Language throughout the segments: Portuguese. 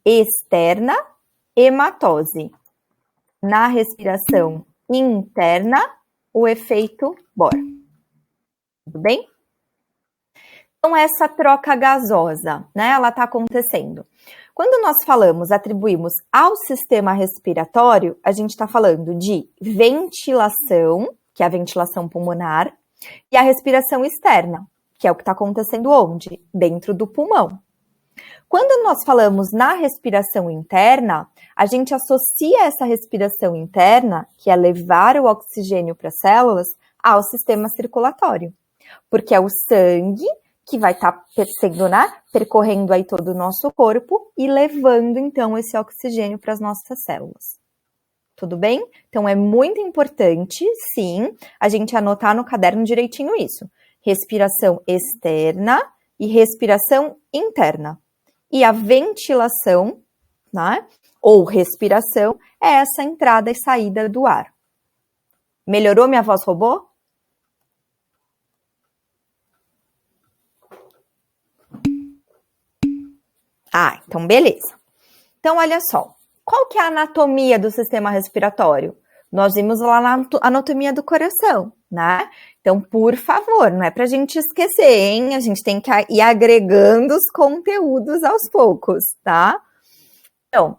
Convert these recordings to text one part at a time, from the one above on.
externa, hematose. Na respiração interna, o efeito Bohr. Tudo bem? Então, essa troca gasosa, né, ela está acontecendo. Quando nós atribuímos ao sistema respiratório, a gente está falando de ventilação, que é a ventilação pulmonar, e a respiração externa, que é o que está acontecendo onde? Dentro do pulmão. Quando nós falamos na respiração interna, a gente associa essa respiração interna, que é levar o oxigênio para as células, ao sistema circulatório, porque é o sangue que vai estar percorrendo aí todo o nosso corpo e levando, então, esse oxigênio para as nossas células. Tudo bem? Então, é muito importante, sim, a gente anotar no caderno direitinho isso. Respiração externa e respiração interna. E a ventilação, né, ou respiração, é essa entrada e saída do ar. Melhorou minha voz robô? Ah, então beleza. Então, olha só. Qual que é a anatomia do sistema respiratório? Nós vimos lá na anatomia do coração, né? Então, por favor, não é pra gente esquecer, hein? A gente tem que ir agregando os conteúdos aos poucos, tá? Então,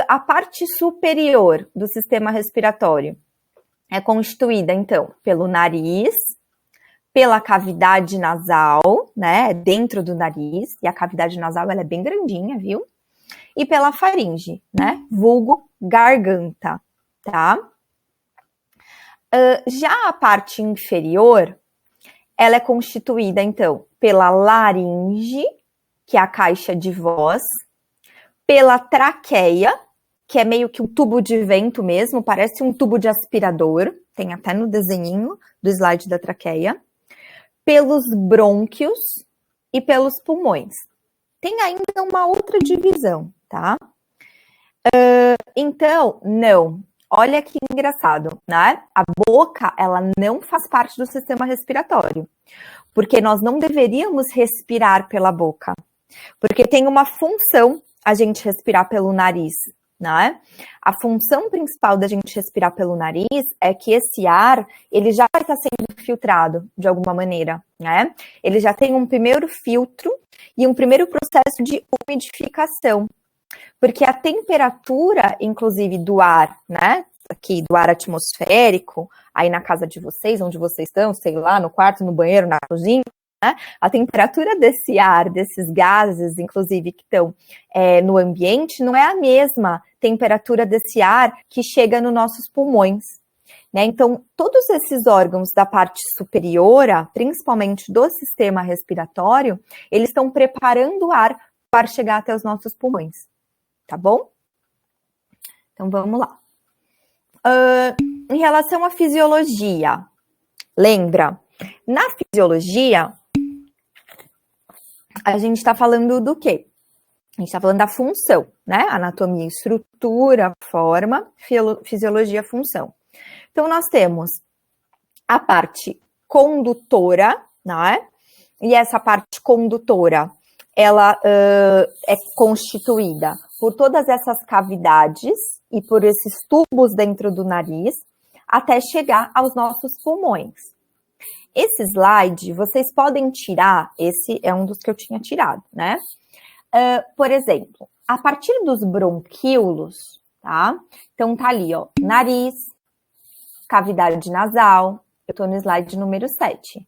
a parte superior do sistema respiratório é constituída, então, pelo nariz, pela cavidade nasal, né, dentro do nariz, e a cavidade nasal ela é bem grandinha, viu? E pela faringe, né, vulgo garganta, tá? Já a parte inferior, ela é constituída, então, pela laringe, que é a caixa de voz, pela traqueia, que é meio que um tubo de vento mesmo, parece um tubo de aspirador, tem até no desenhinho do slide da traqueia, pelos brônquios e pelos pulmões. Tem ainda uma outra divisão, tá? Então, não. Olha que engraçado, né? A boca, ela não faz parte do sistema respiratório, porque nós não deveríamos respirar pela boca, porque tem uma função a gente respirar pelo nariz, né? A função principal da gente respirar pelo nariz é que esse ar, ele já vai estar sendo filtrado de alguma maneira, né? Ele já tem um primeiro filtro e um primeiro processo de umidificação, porque a temperatura, inclusive, do ar, né? Aqui, do ar atmosférico, aí na casa de vocês, onde vocês estão, sei lá, no quarto, no banheiro, na cozinha, né? A temperatura desse ar, desses gases, inclusive, que estão no ambiente, não é a mesma temperatura desse ar que chega nos nossos pulmões, né? Então, todos esses órgãos da parte superior, principalmente do sistema respiratório, eles estão preparando o ar para chegar até os nossos pulmões, tá bom? Então, vamos lá. Em relação à fisiologia, lembra? Na fisiologia, a gente está falando do quê? A gente está falando da função, né? Anatomia, estrutura, forma, fisiologia, função. Então, nós temos a parte condutora, né? E essa parte condutora, ela é constituída por todas essas cavidades e por esses tubos dentro do nariz, até chegar aos nossos pulmões. Esse slide, vocês podem tirar, esse é um dos que eu tinha tirado, né? Por exemplo, a partir dos bronquíolos, tá? Então, tá ali, ó, nariz, cavidade nasal, eu tô no slide número 7.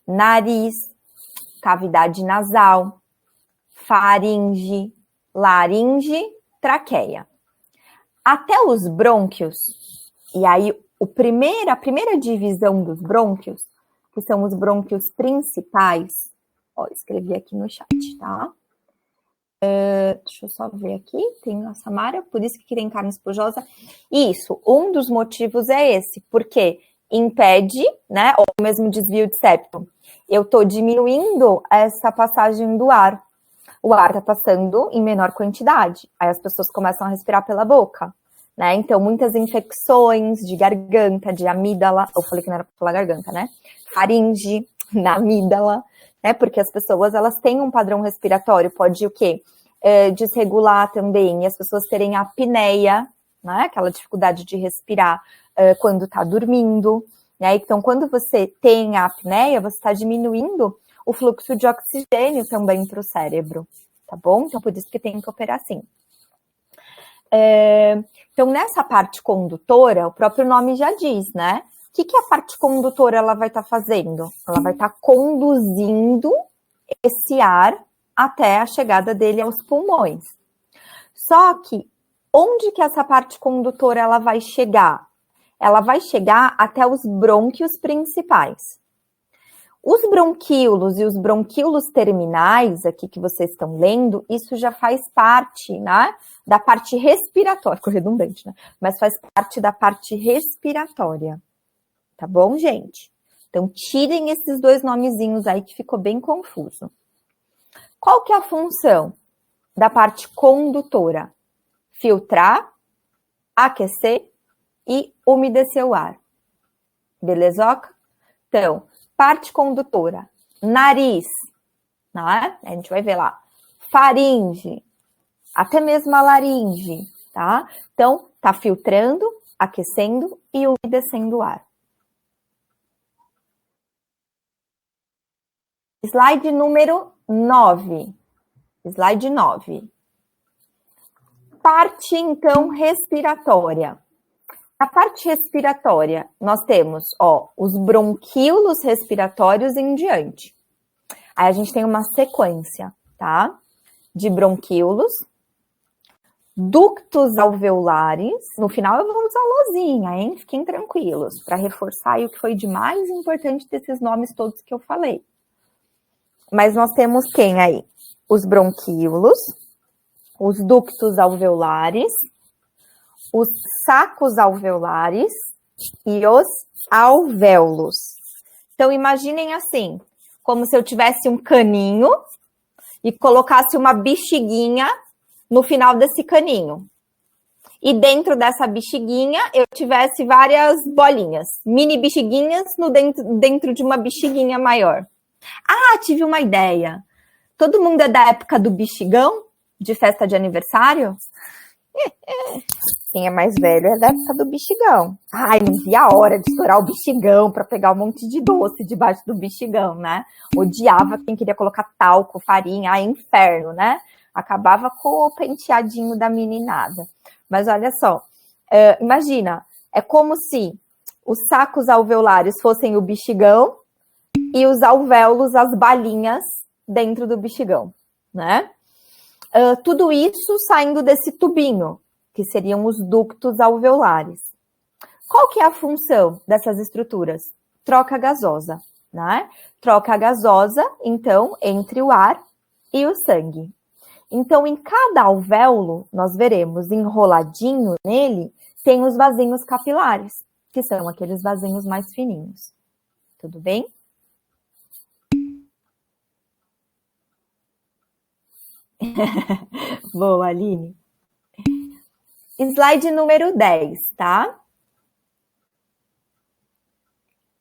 Nariz, cavidade nasal, faringe, laringe, traqueia. Até os brônquios, e aí a primeira divisão dos brônquios, que são os brônquios principais, ó, escrevi aqui no chat, tá? Deixa eu só ver aqui, tem a Samara, por isso que tem carne esponjosa. Isso, um dos motivos é esse, porque impede, né, ou mesmo desvio de septo. Eu tô diminuindo essa passagem do ar. O ar tá passando em menor quantidade, aí as pessoas começam a respirar pela boca, né? Então, muitas infecções de garganta, de amígdala, eu falei que não era pra falar garganta, né? Faringe, na amígdala, né? Porque as pessoas, elas têm um padrão respiratório, pode o quê? desregular também, e as pessoas terem apneia, né? Aquela dificuldade de respirar quando está dormindo, né? Então, quando você tem a apneia, você está diminuindo o fluxo de oxigênio também para o cérebro, tá bom? Então, por isso que tem que operar assim. Então, nessa parte condutora, o próprio nome já diz, né? O que a parte condutora ela vai estar fazendo? Ela vai estar conduzindo esse ar até a chegada dele aos pulmões. Só que, onde que essa parte condutora ela vai chegar? Ela vai chegar até os brônquios principais. Os bronquíolos e os bronquíolos terminais, aqui que vocês estão lendo, isso já faz parte, né, da parte respiratória, ficou redundante, né? Mas faz parte da parte respiratória. Tá bom, gente? Então, tirem esses dois nomezinhos aí que ficou bem confuso. Qual que é a função da parte condutora? Filtrar, aquecer e umedecer o ar. Belezoca? Então, parte condutora, nariz, né? A gente vai ver lá, faringe, até mesmo a laringe, tá? Então, tá filtrando, aquecendo e umedecendo o ar. Slide número 9. Slide 9. Parte, então, respiratória. A parte respiratória, nós temos, os bronquíolos respiratórios em diante. Aí a gente tem uma sequência, tá? De bronquíolos, ductos alveolares. No final eu vou usar lozinha, hein? Fiquem tranquilos, para reforçar aí o que foi de mais importante desses nomes todos que eu falei. Mas nós temos quem aí? Os bronquíolos, os ductos alveolares, os sacos alveolares e os alvéolos. Então, imaginem assim, como se eu tivesse um caninho e colocasse uma bexiguinha no final desse caninho. E dentro dessa bexiguinha, eu tivesse várias bolinhas, mini bexiguinhas dentro de uma bexiguinha maior. Ah, tive uma ideia. Todo mundo é da época do bexigão? De festa de aniversário? Quem é mais velho é da época do bexigão. Ai, não via a hora de estourar o bexigão para pegar um monte de doce debaixo do bexigão, né? Odiava quem queria colocar talco, farinha, ai, inferno, né? Acabava com o penteadinho da meninada. Mas olha só, imagina, é como se os sacos alveolares fossem o bexigão e os alvéolos, as balinhas dentro do bexigão, né? Tudo isso saindo desse tubinho, que seriam os ductos alveolares. Qual que é a função dessas estruturas? Troca gasosa, né? Troca gasosa, então, entre o ar e o sangue. Então, em cada alvéolo, nós veremos enroladinho nele, tem os vasinhos capilares, que são aqueles vasinhos mais fininhos. Tudo bem? Boa, Aline. Slide número 10, tá?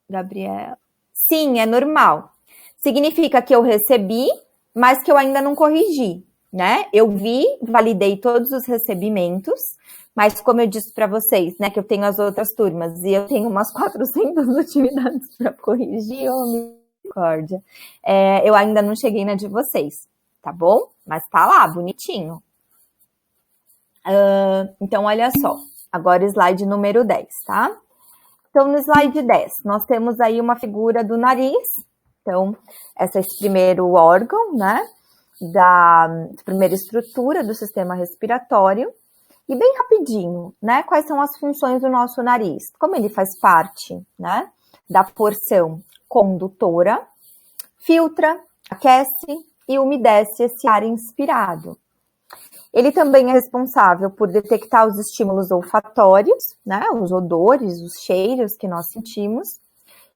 Gabriela. Sim, é normal. Significa que eu recebi, mas que eu ainda não corrigi, né? Eu vi, validei todos os recebimentos, mas como eu disse para vocês, né, que eu tenho as outras turmas e eu tenho umas 400 atividades para corrigir, misericórdia. Eu ainda não cheguei na de vocês, tá bom? Mas tá lá, bonitinho. Então, olha só. Agora, slide número 10, tá? Então, no slide 10, nós temos aí uma figura do nariz. Então, esse primeiro órgão, né? Da primeira estrutura do sistema respiratório. E bem rapidinho, né? Quais são as funções do nosso nariz? Como ele faz parte, né? Da porção condutora, filtra, aquece e umedece esse ar inspirado. Ele também é responsável por detectar os estímulos olfatórios, né, os odores, os cheiros que nós sentimos,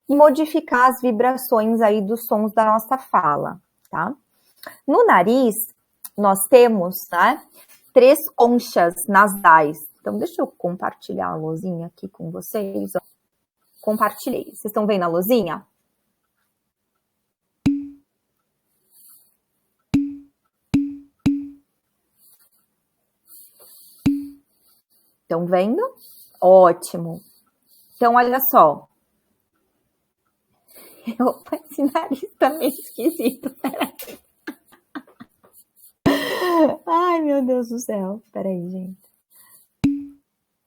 e modificar as vibrações aí dos sons da nossa fala, tá? No nariz, nós temos, né, 3 conchas nasais. Então, deixa eu compartilhar a luzinha aqui com vocês. Compartilhei. Vocês estão vendo a luzinha? Estão vendo? Ótimo. Então, olha só. Opa, esse nariz tá meio esquisito. Peraí. Ai, meu Deus do céu. Peraí, gente.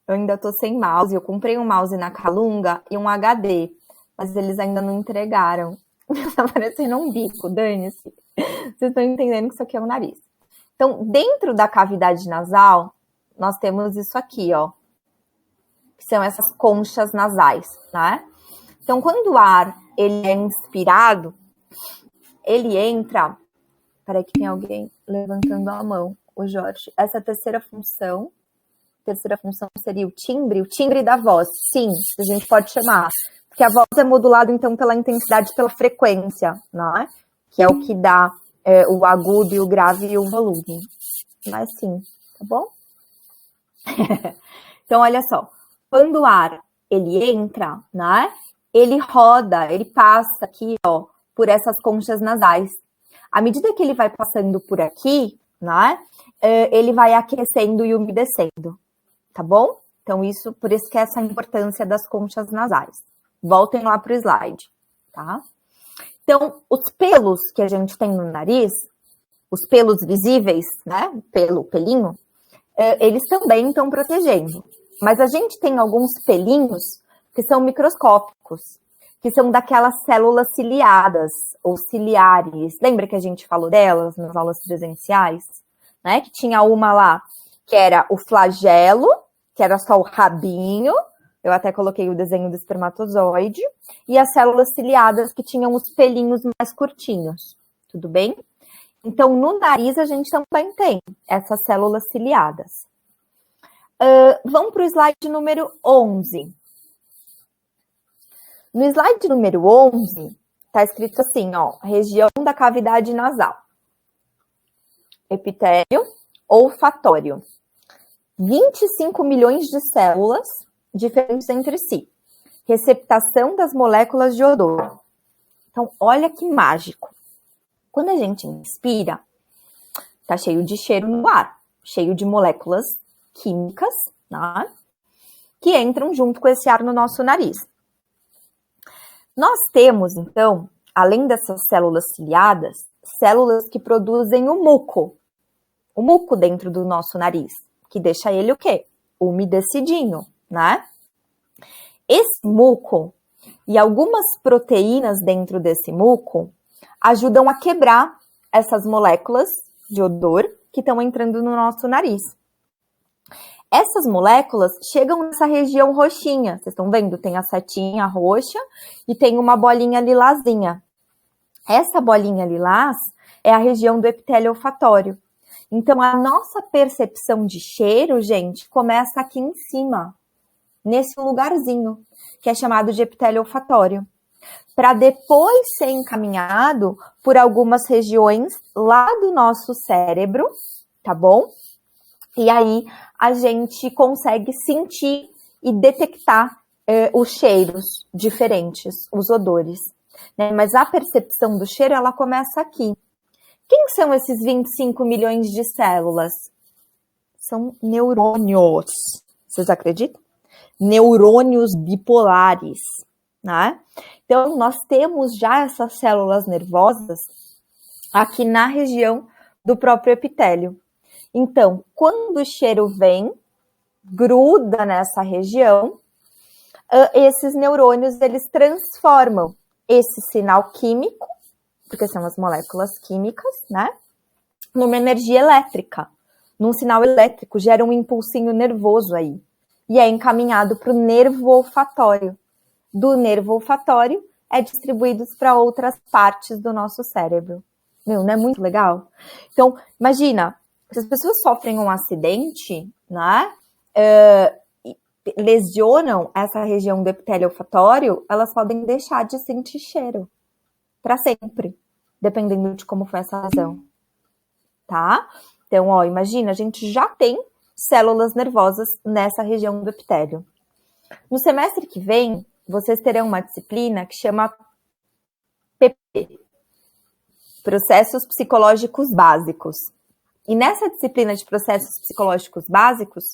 Eu ainda tô sem mouse. Eu comprei um mouse na Calunga e um HD. Mas eles ainda não entregaram. Tá parecendo um bico, dane-se. Vocês estão entendendo que isso aqui é o nariz. Então, dentro da cavidade nasal, nós temos isso aqui, ó. Que são essas conchas nasais, né? Então, quando o ar ele é inspirado, ele entra... Peraí que tem alguém levantando a mão, o Jorge. Essa terceira função seria o timbre da voz. Sim, a gente pode chamar. Porque a voz é modulada, então, pela intensidade e pela frequência, né? Que é o que dá o agudo e o grave e o volume. Mas sim, tá bom? Então, olha só. Quando o ar, ele entra, né? Ele roda, ele passa aqui, ó, por essas conchas nasais. À medida que ele vai passando por aqui, né? Ele vai aquecendo e umedecendo, tá bom? Então, por isso que é essa importância das conchas nasais. Voltem lá para o slide, tá? Então, os pelos que a gente tem no nariz, os pelos visíveis, né? O pelinho, eles também estão protegendo. Mas a gente tem alguns pelinhos que são microscópicos, que são daquelas células ciliadas, ou ciliares. Lembra que a gente falou delas nas aulas presenciais? Né? Que tinha uma lá, que era o flagelo, que era só o rabinho, eu até coloquei o desenho do espermatozoide, e as células ciliadas, que tinham os pelinhos mais curtinhos, tudo bem? Então, no nariz, a gente também tem essas células ciliadas. Vamos para o slide número 11. No slide número 11, está escrito assim, ó, região da cavidade nasal. Epitélio olfatório. 25 milhões de células diferentes entre si. Receptação das moléculas de odor. Então, olha que mágico. Quando a gente inspira, tá cheio de cheiro no ar, cheio de moléculas químicas, né, que entram junto com esse ar no nosso nariz. Nós temos, então, além dessas células ciliadas, células que produzem o muco dentro do nosso nariz, que deixa ele o quê? Umedecidinho, né? Esse muco e algumas proteínas dentro desse muco ajudam a quebrar essas moléculas de odor que estão entrando no nosso nariz. Essas moléculas chegam nessa região roxinha. Vocês estão vendo? Tem a setinha roxa e tem uma bolinha lilazinha. Essa bolinha lilás é a região do epitélio olfatório. Então, a nossa percepção de cheiro, gente, começa aqui em cima, nesse lugarzinho, que é chamado de epitélio olfatório, para depois ser encaminhado por algumas regiões lá do nosso cérebro, tá bom? E aí a gente consegue sentir e detectar os cheiros diferentes, os odores, né? Mas a percepção do cheiro, ela começa aqui. Quem são esses 25 milhões de células? São neurônios. Vocês acreditam? Neurônios bipolares, né? Então, nós temos já essas células nervosas aqui na região do próprio epitélio. Então, quando o cheiro vem, gruda nessa região, esses neurônios, eles transformam esse sinal químico, porque são as moléculas químicas, né? Numa energia elétrica. Num sinal elétrico, gera um impulsinho nervoso aí. E é encaminhado para o nervo olfatório. Do nervo olfatório, é distribuído para outras partes do nosso cérebro. Meu, não é muito legal? Então, imagina, se as pessoas sofrem um acidente, né? Lesionam essa região do epitélio olfatório, elas podem deixar de sentir cheiro para sempre, dependendo de como foi essa lesão, tá? Então, ó, imagina, a gente já tem células nervosas nessa região do epitélio. No semestre que vem, vocês terão uma disciplina que chama PP, Processos Psicológicos Básicos. E nessa disciplina de processos psicológicos básicos,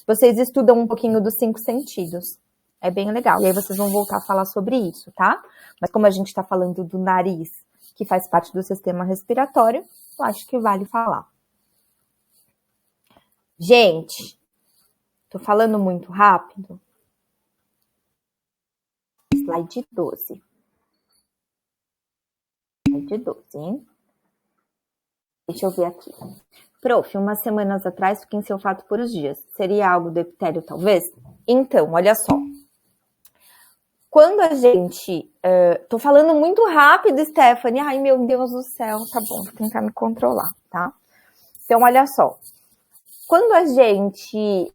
vocês estudam um pouquinho dos 5 sentidos. É bem legal. E aí vocês vão voltar a falar sobre isso, tá? Mas como a gente está falando do nariz, que faz parte do sistema respiratório, eu acho que vale falar. Gente, tô falando muito rápido. Slide 12. Slide 12, hein? Deixa eu ver aqui. Prof, umas semanas atrás fiquei em seu fato por uns dias. Seria algo do epitélio, talvez? Então, olha só. Quando a gente... tô falando muito rápido, Stephanie. Ai, meu Deus do céu. Tá bom, vou tentar me controlar, tá? Então, olha só. Quando a gente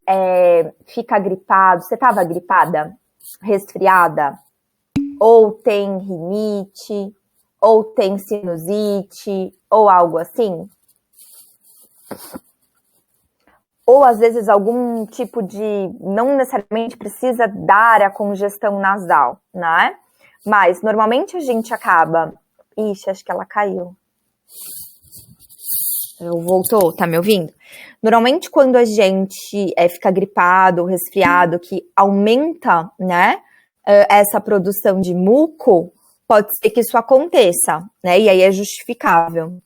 fica gripado... Você estava gripada? Resfriada? Ou tem rinite? Ou tem sinusite? Ou algo assim? Ou às vezes algum tipo de, não necessariamente precisa dar a congestão nasal, né? Mas normalmente a gente acaba... Ixi, acho que ela caiu. Voltou, tá me ouvindo? Normalmente quando a gente fica gripado ou resfriado, que aumenta, né, essa produção de muco, pode ser que isso aconteça, né? E aí é justificável.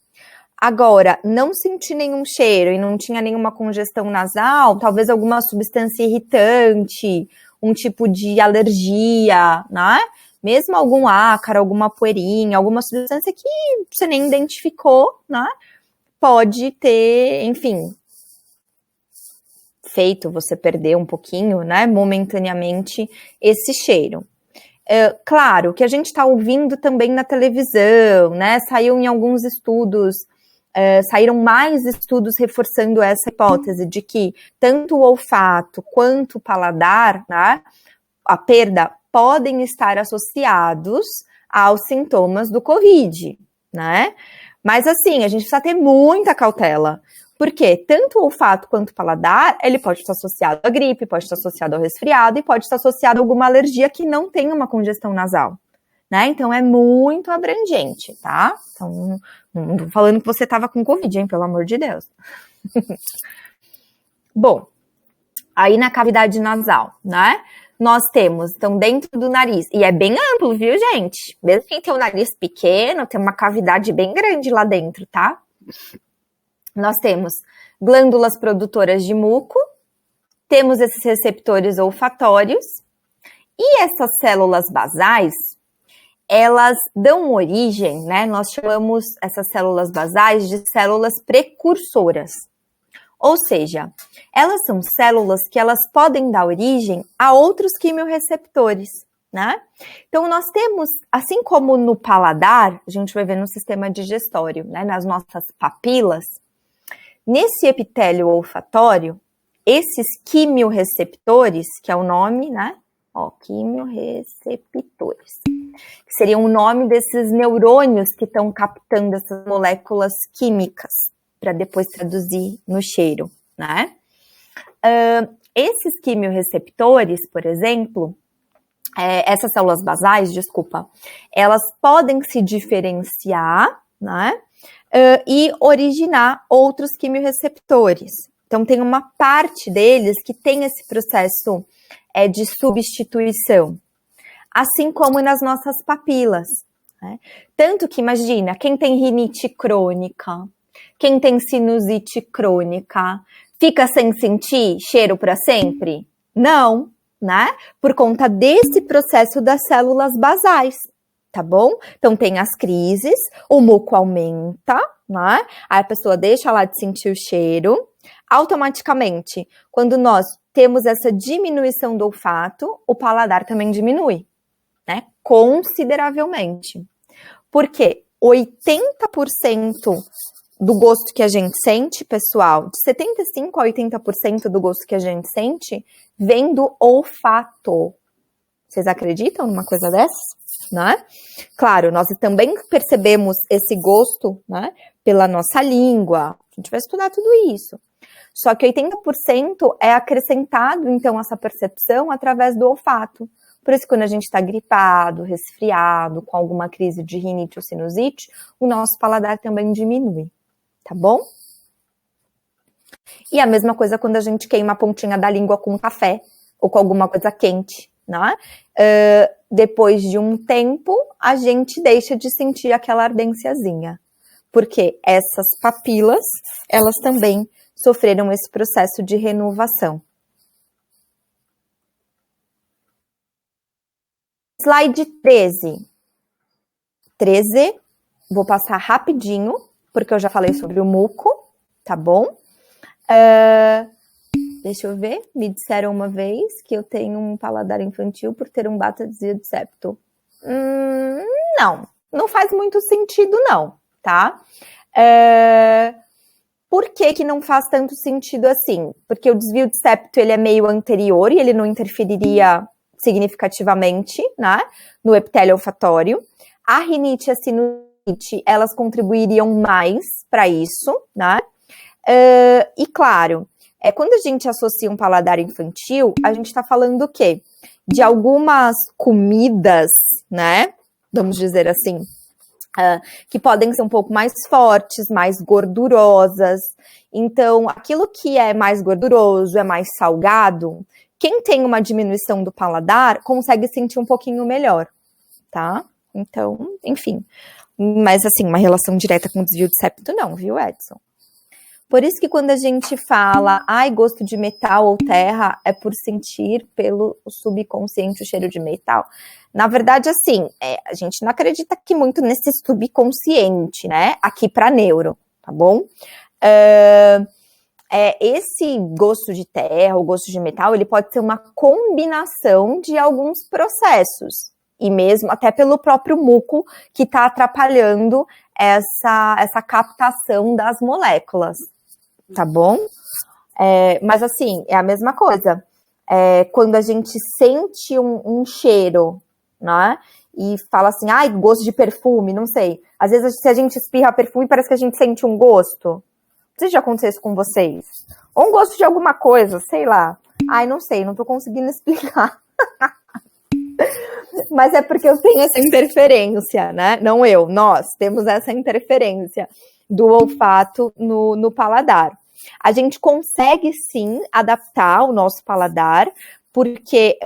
Agora, não senti nenhum cheiro e não tinha nenhuma congestão nasal, talvez alguma substância irritante, um tipo de alergia, né? Mesmo algum ácaro, alguma poeirinha, alguma substância que você nem identificou, né? Pode ter, enfim, feito você perder um pouquinho, né? Momentaneamente, esse cheiro. Claro, que a gente está ouvindo também na televisão, né? Saiu em alguns estudos... saíram mais estudos reforçando essa hipótese de que tanto o olfato quanto o paladar, né, a perda, podem estar associados aos sintomas do Covid, né? Mas assim, a gente precisa ter muita cautela, porque tanto o olfato quanto o paladar, ele pode estar associado à gripe, pode estar associado ao resfriado e pode estar associado a alguma alergia que não tenha uma congestão nasal. Né? Então, é muito abrangente, tá? Então, não tô falando que você tava com Covid, hein? Pelo amor de Deus. Bom, aí na cavidade nasal, né? Nós temos, então, dentro do nariz, e é bem amplo, viu, gente? Mesmo quem tem o nariz pequeno, tem uma cavidade bem grande lá dentro, tá? Nós temos glândulas produtoras de muco, temos esses receptores olfatórios, e essas células basais, elas dão origem, né? Nós chamamos essas células basais de células precursoras. Ou seja, elas são células que elas podem dar origem a outros quimiorreceptores, né? Então, nós temos, assim como no paladar, a gente vai ver no sistema digestório, né? Nas nossas papilas, nesse epitélio olfatório, esses quimiorreceptores, que é o nome, né? Ó, quimiorreceptores. Que seria o nome desses neurônios que estão captando essas moléculas químicas para depois traduzir no cheiro, né? Esses quimiorreceptores, por exemplo, essas células basais, desculpa, elas podem se diferenciar, né? E originar outros quimiorreceptores. Então, tem uma parte deles que tem esse processo de substituição, assim como nas nossas papilas, né? Tanto que, imagina, quem tem rinite crônica, quem tem sinusite crônica, fica sem sentir cheiro para sempre? Não, né? Por conta desse processo das células basais, tá bom? Então, tem as crises, o muco aumenta, né? Aí a pessoa deixa lá de sentir o cheiro. Automaticamente, quando nós temos essa diminuição do olfato, o paladar também diminui, né? Consideravelmente. Porque 80% do gosto que a gente sente, pessoal, de 75% a 80% do gosto que a gente sente, vem do olfato. Vocês acreditam numa coisa dessa? Né? Claro, nós também percebemos esse gosto, né, pela nossa língua. A gente vai estudar tudo isso. Só que 80% é acrescentado, então, essa percepção através do olfato. Por isso, quando a gente está gripado, resfriado, com alguma crise de rinite ou sinusite, o nosso paladar também diminui, tá bom? E a mesma coisa quando a gente queima a pontinha da língua com café ou com alguma coisa quente, né? Depois de um tempo, a gente deixa de sentir aquela ardênciazinha. Porque essas papilas, elas também sofreram esse processo de renovação. Slide 13. 13, vou passar rapidinho, porque eu já falei sobre o muco, tá bom? Deixa eu ver, me disseram uma vez que eu tenho um paladar infantil por ter um bata desvio de septo. Não faz muito sentido não, tá? Por que não faz tanto sentido assim? Porque o desvio de septo, ele é meio anterior e ele não interferiria significativamente, né, no epitélio olfatório. A rinite e a sinusite, elas contribuiriam mais para isso, né? E claro, quando a gente associa um paladar infantil, a gente está falando o quê? De algumas comidas, né? Vamos dizer assim, que podem ser um pouco mais fortes, mais gordurosas. Então, aquilo que é mais gorduroso, é mais salgado, quem tem uma diminuição do paladar consegue sentir um pouquinho melhor, tá? Então, enfim. Mas, assim, uma relação direta com desvio de septo não, viu, Edson? Por isso que quando a gente fala, gosto de metal ou terra, é por sentir pelo subconsciente o cheiro de metal. Na verdade, assim, a gente não acredita que muito nesse subconsciente, né? Aqui para neuro, tá bom? Esse gosto de terra, o gosto de metal, ele pode ser uma combinação de alguns processos. E mesmo até pelo próprio muco que está atrapalhando essa captação das moléculas, tá bom? Mas assim, é a mesma coisa. Quando a gente sente um cheiro, né? E fala assim, gosto de perfume, não sei. Às vezes, se a gente espirra perfume, parece que a gente sente um gosto. Não sei se já aconteceu isso com vocês. Ou um gosto de alguma coisa, sei lá. Não sei, não tô conseguindo explicar. Mas é porque eu tenho essa interferência, né? Não eu, nós temos essa interferência do olfato no paladar. A gente consegue, sim, adaptar o nosso paladar, porque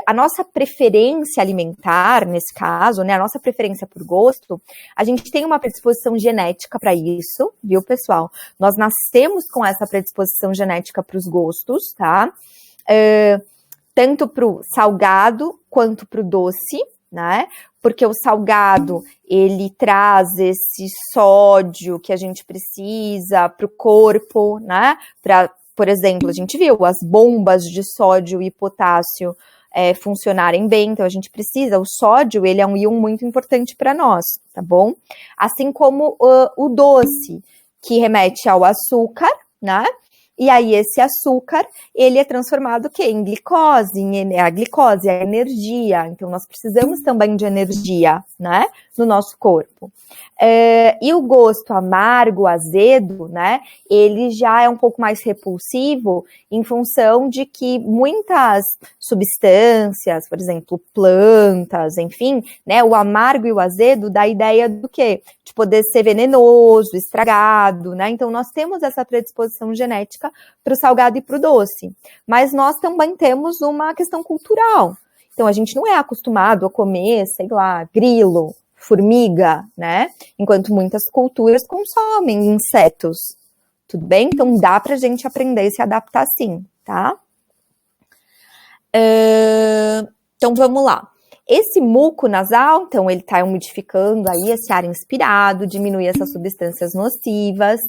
a nossa preferência alimentar, nesse caso, né, a nossa preferência por gosto, a gente tem uma predisposição genética para isso, viu, pessoal? Nós nascemos com essa predisposição genética para os gostos, tá? Tanto para o salgado quanto para o doce, né? Porque o salgado, ele traz esse sódio que a gente precisa para o corpo, né? Por exemplo, a gente viu as bombas de sódio e potássio funcionarem bem, então a gente precisa, o sódio, ele é um íon muito importante para nós, tá bom? Assim como o doce, que remete ao açúcar, né? E aí esse açúcar, ele é transformado o quê? Em glicose, a glicose é a energia, então nós precisamos também de energia, né, no nosso corpo. E o gosto amargo, azedo, né, ele já é um pouco mais repulsivo em função de que muitas substâncias, por exemplo, plantas, enfim, né, o amargo e o azedo dá a ideia do quê? De poder ser venenoso, estragado, né, então nós temos essa predisposição genética para o salgado e para o doce, mas nós também temos uma questão cultural, então a gente não é acostumado a comer, sei lá, grilo, formiga, né? Enquanto muitas culturas consomem insetos. Tudo bem? Então dá pra gente aprender e se adaptar sim, tá? Então vamos lá. Esse muco nasal, então ele tá umidificando aí esse ar inspirado, diminui essas substâncias nocivas.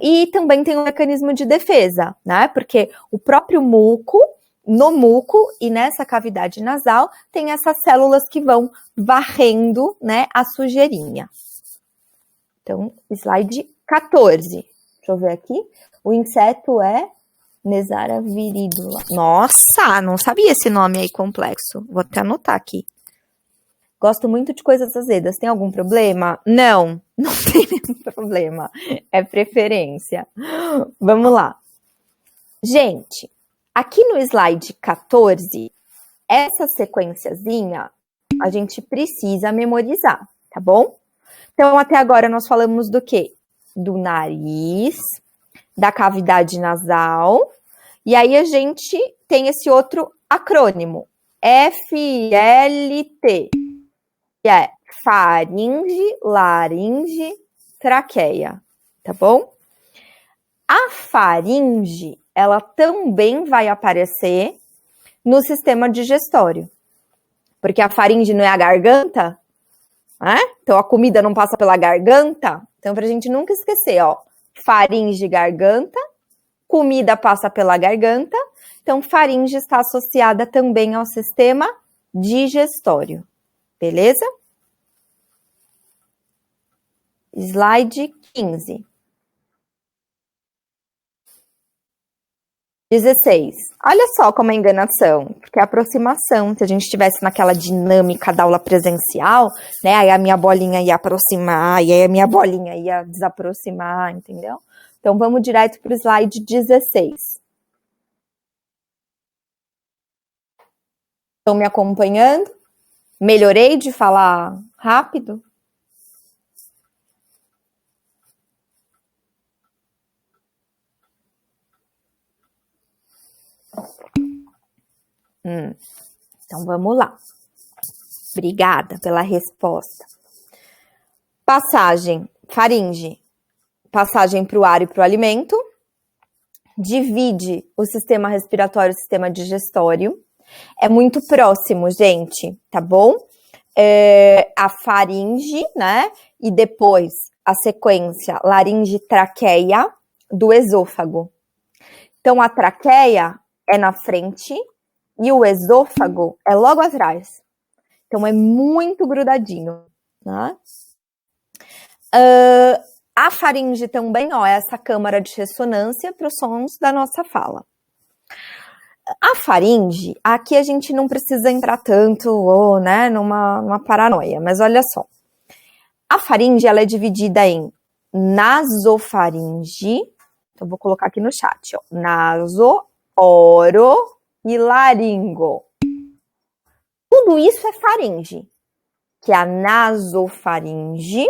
E também tem um mecanismo de defesa, né? Porque o próprio muco, no muco e nessa cavidade nasal, tem essas células que vão varrendo, né, a sujeirinha. Então, slide 14. Deixa eu ver aqui. O inseto é Nesara viridula. Nossa, não sabia esse nome aí complexo. Vou até anotar aqui. Gosto muito de coisas azedas. Tem algum problema? Não, não tem nenhum problema. É preferência. Vamos lá. Gente, aqui no slide 14, essa sequenciazinha a gente precisa memorizar, tá bom? Então, até agora nós falamos do quê? Do nariz, da cavidade nasal. E aí a gente tem esse outro acrônimo, FLT, que é faringe, laringe, traqueia, tá bom? A faringe, ela também vai aparecer no sistema digestório, porque a faringe não é a garganta, né? Então a comida não passa pela garganta, então pra gente nunca esquecer, ó, faringe, garganta, comida passa pela garganta, então faringe está associada também ao sistema digestório, beleza? Slide 15. 16. Olha só como é enganação, porque a aproximação, se a gente estivesse naquela dinâmica da aula presencial, né, aí a minha bolinha ia aproximar, e aí a minha bolinha ia desaproximar, entendeu? Então vamos direto para o slide 16. Estão me acompanhando? Melhorei de falar rápido? Então vamos lá. Obrigada pela resposta. Passagem, faringe, passagem para o ar e para o alimento. Divide o sistema respiratório e o sistema digestório. É muito próximo, gente, tá bom? A faringe, né? E depois a sequência laringe, traqueia do esôfago. Então a traqueia é na frente e o esôfago é logo atrás. Então é muito grudadinho, né? A faringe também, ó, é essa câmara de ressonância para os sons da nossa fala. A faringe, aqui a gente não precisa entrar tanto, né, numa paranoia, mas olha só. A faringe, ela é dividida em nasofaringe, então vou colocar aqui no chat, ó, naso, oro e laringo. Tudo isso é faringe, que é a nasofaringe,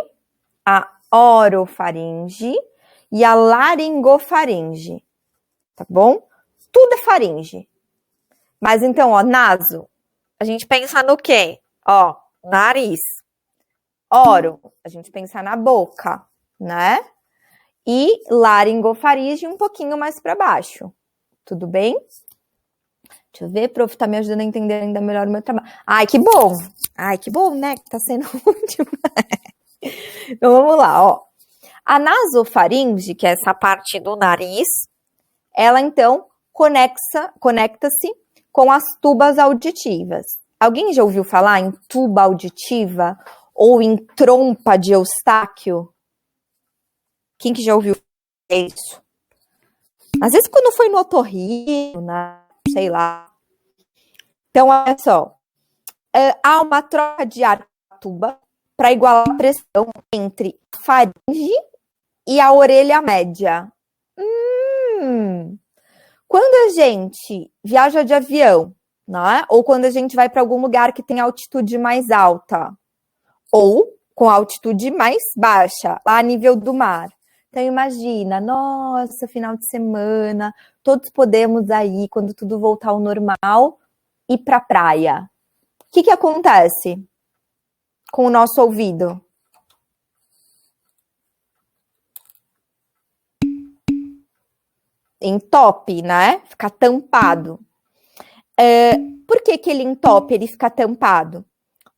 a orofaringe e a laringofaringe, tá bom? Tudo é faringe. Mas então, ó, naso, a gente pensa no quê? Ó, nariz. Oro, a gente pensa na boca, né? E laringofaringe um pouquinho mais para baixo. Tudo bem? Deixa eu ver, prof, tá me ajudando a entender ainda melhor o meu trabalho. Ai, que bom! Ai, que bom, né? Que tá sendo útil. Então, vamos lá, ó. A nasofaringe, que é essa parte do nariz, ela, então, conecta-se com as tubas auditivas. Alguém já ouviu falar em tuba auditiva ou em trompa de Eustáquio? Quem que já ouviu isso? Às vezes quando foi no otorrino, né? Sei lá. Então, olha só. Há uma troca de ar na tuba para igualar a pressão entre a faringe e a orelha média. Quando a gente viaja de avião, né? Ou quando a gente vai para algum lugar que tem altitude mais alta, ou com altitude mais baixa, lá a nível do mar. Então imagina, nossa, final de semana, todos podemos aí, quando tudo voltar ao normal, ir para a praia. O que acontece com o nosso ouvido? Entope, né? Fica tampado. Por que ele entope, ele fica tampado?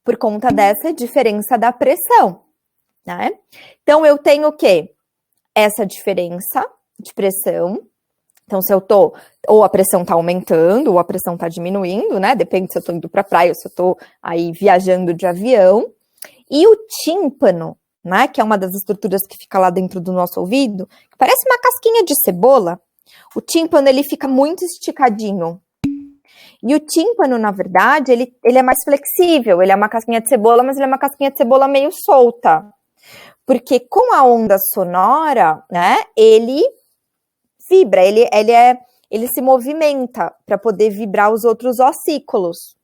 Por conta dessa diferença da pressão, né? Então, eu tenho o quê? Essa diferença de pressão. Então, se eu tô, ou a pressão tá aumentando, ou a pressão tá diminuindo, né? Depende se eu tô indo pra praia ou se eu tô aí viajando de avião. E o tímpano, né? Que é uma das estruturas que fica lá dentro do nosso ouvido, que parece uma casquinha de cebola. O tímpano, ele fica muito esticadinho. E o tímpano, na verdade, ele é mais flexível. Ele é uma casquinha de cebola, mas ele é uma casquinha de cebola meio solta. Porque com a onda sonora, né, ele vibra, ele se movimenta para poder vibrar os outros ossículos.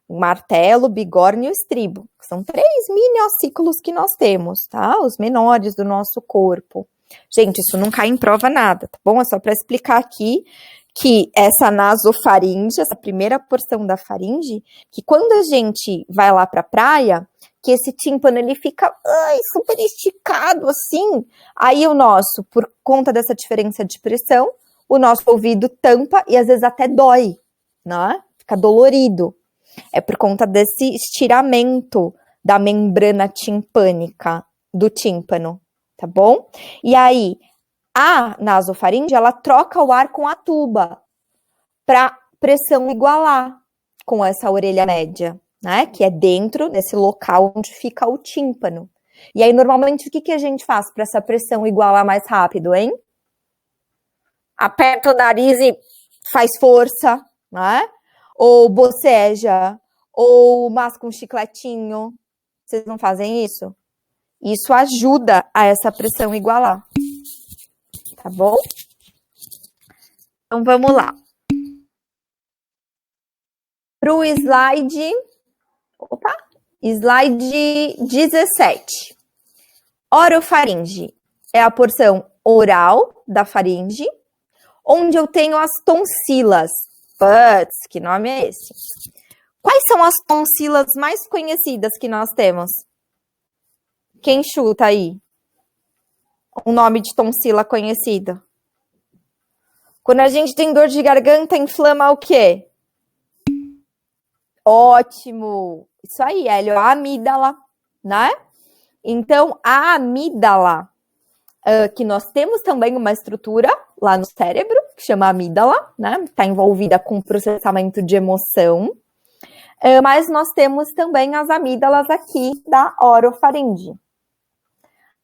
O martelo, o bigorna e o estribo. São 3 mini ossículos que nós temos, tá? Os menores do nosso corpo. Gente, isso não cai em prova nada, tá bom? É só para explicar aqui que essa nasofaringe, essa primeira porção da faringe, que quando a gente vai lá para a praia, que esse tímpano ele fica super esticado assim, aí o nosso, por conta dessa diferença de pressão, o nosso ouvido tampa e às vezes até dói, né? Fica dolorido. É por conta desse estiramento da membrana timpânica do tímpano, tá bom? E aí, a nasofaringe, ela troca o ar com a tuba para pressão igualar com essa orelha média, né? Que é dentro desse local onde fica o tímpano. E aí, normalmente, o que a gente faz para essa pressão igualar mais rápido, hein? Aperta o nariz e faz força, né? Ou boceja, ou masca um chicletinho. Vocês não fazem isso? Isso ajuda a essa pressão igualar. Tá bom? Então, vamos lá. Para o slide... Opa! Slide 17. Orofaringe é a porção oral da faringe, onde eu tenho as tonsilas. Putz, que nome é esse? Quais são as tonsilas mais conhecidas que nós temos? Quem chuta aí? Um nome de tonsila conhecido. Quando a gente tem dor de garganta, inflama o quê? Ótimo! Isso aí, Hélio, a amígdala, né? Então, a amígdala, que nós temos também uma estrutura lá no cérebro, que chama amígdala, né? Está envolvida com o processamento de emoção. Mas nós temos também as amígdalas aqui da orofaringe.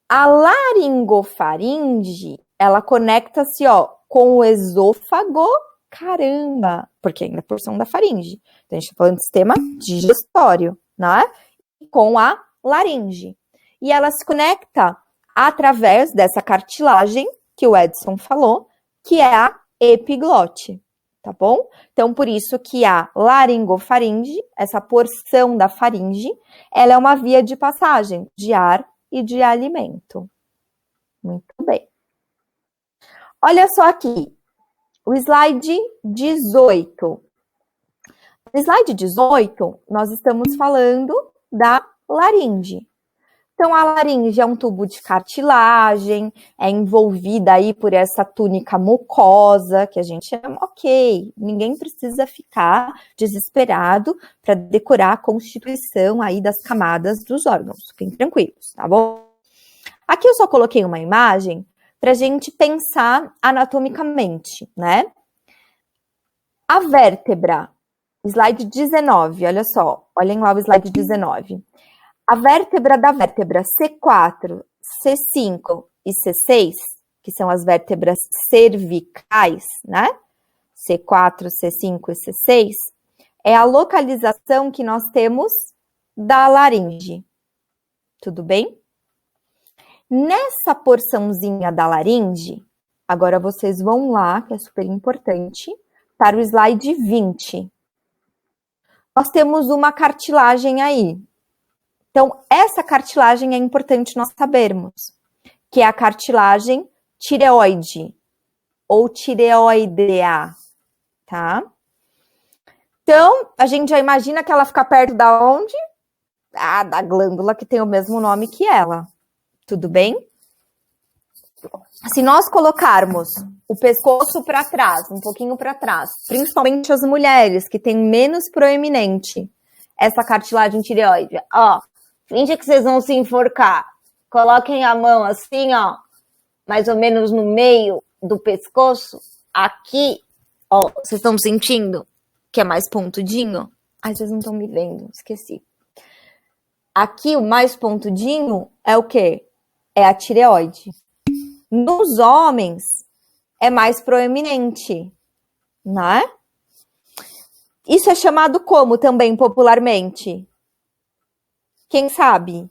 A laringofaringe, ela conecta-se, com o esôfago, caramba, porque ainda é porção da faringe. Então, a gente está falando do sistema digestório, né? Com a laringe. E ela se conecta através dessa cartilagem que o Edson falou, que é a epiglote, tá bom? Então, por isso que a laringofaringe, essa porção da faringe, ela é uma via de passagem de ar e de alimento. Muito bem. Olha só aqui, o slide 18. No slide 18, nós estamos falando da laringe. Então, a laringe é um tubo de cartilagem, é envolvida aí por essa túnica mucosa, que a gente chama, ok, ninguém precisa ficar desesperado para decorar a constituição aí das camadas dos órgãos, fiquem tranquilos, tá bom? Aqui eu só coloquei uma imagem para a gente pensar anatomicamente, né? A vértebra, slide 19, olha só, olhem lá o slide 19. A vértebra da vértebra C4, C5 e C6, que são as vértebras cervicais, né? C4, C5 e C6, é a localização que nós temos da laringe. Tudo bem? Nessa porçãozinha da laringe, agora vocês vão lá, que é super importante, para o slide 20. Nós temos uma cartilagem aí. Então, essa cartilagem é importante nós sabermos, que é a cartilagem tireoide ou tireoidea, tá? Então, a gente já imagina que ela fica perto da onde? Da glândula que tem o mesmo nome que ela. Tudo bem? Se nós colocarmos o pescoço para trás, um pouquinho para trás, principalmente as mulheres que têm menos proeminente essa cartilagem tireoide, finge que vocês vão se enforcar. Coloquem a mão assim, mais ou menos no meio do pescoço. Aqui, vocês estão sentindo que é mais pontudinho? Ai, vocês não estão me vendo, esqueci. Aqui, o mais pontudinho é o quê? É a tireoide. Nos homens, é mais proeminente, né? Isso é chamado como também popularmente? Quem sabe?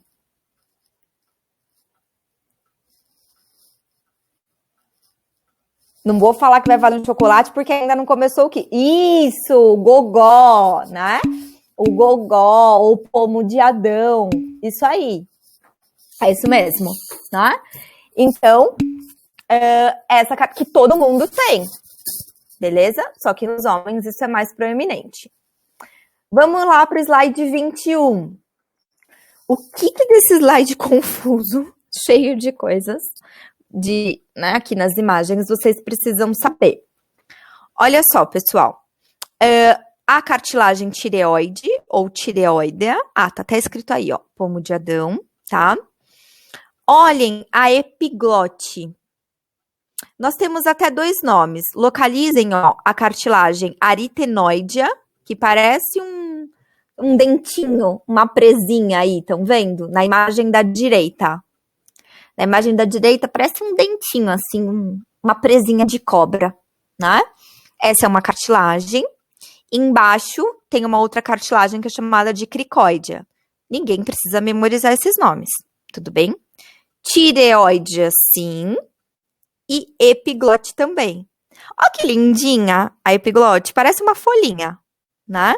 Não vou falar que vai valer um chocolate, porque ainda não começou o quê? Isso, o gogó, né? O gogó, ou pomo de Adão. Isso aí. É isso mesmo, né? Então, essa que todo mundo tem, beleza? Só que nos homens isso é mais proeminente. Vamos lá para o slide 21. O que desse slide confuso, cheio de coisas, aqui nas imagens, vocês precisam saber? Olha só, pessoal. A cartilagem tireoide ou tireoidea, tá até escrito aí, ó, pomo de Adão, tá? Olhem a epiglote. Nós temos até 2 nomes. Localizem, ó, a cartilagem aritenoidea, que parece um dentinho, uma presinha aí, estão vendo? Na imagem da direita. Na imagem da direita parece um dentinho, assim, uma presinha de cobra, né? Essa é uma cartilagem. Embaixo tem uma outra cartilagem que é chamada de cricoidea. Ninguém precisa memorizar esses nomes, tudo bem? Tireoide, sim, e epiglote também. Olha que lindinha a epiglote, parece uma folhinha, né?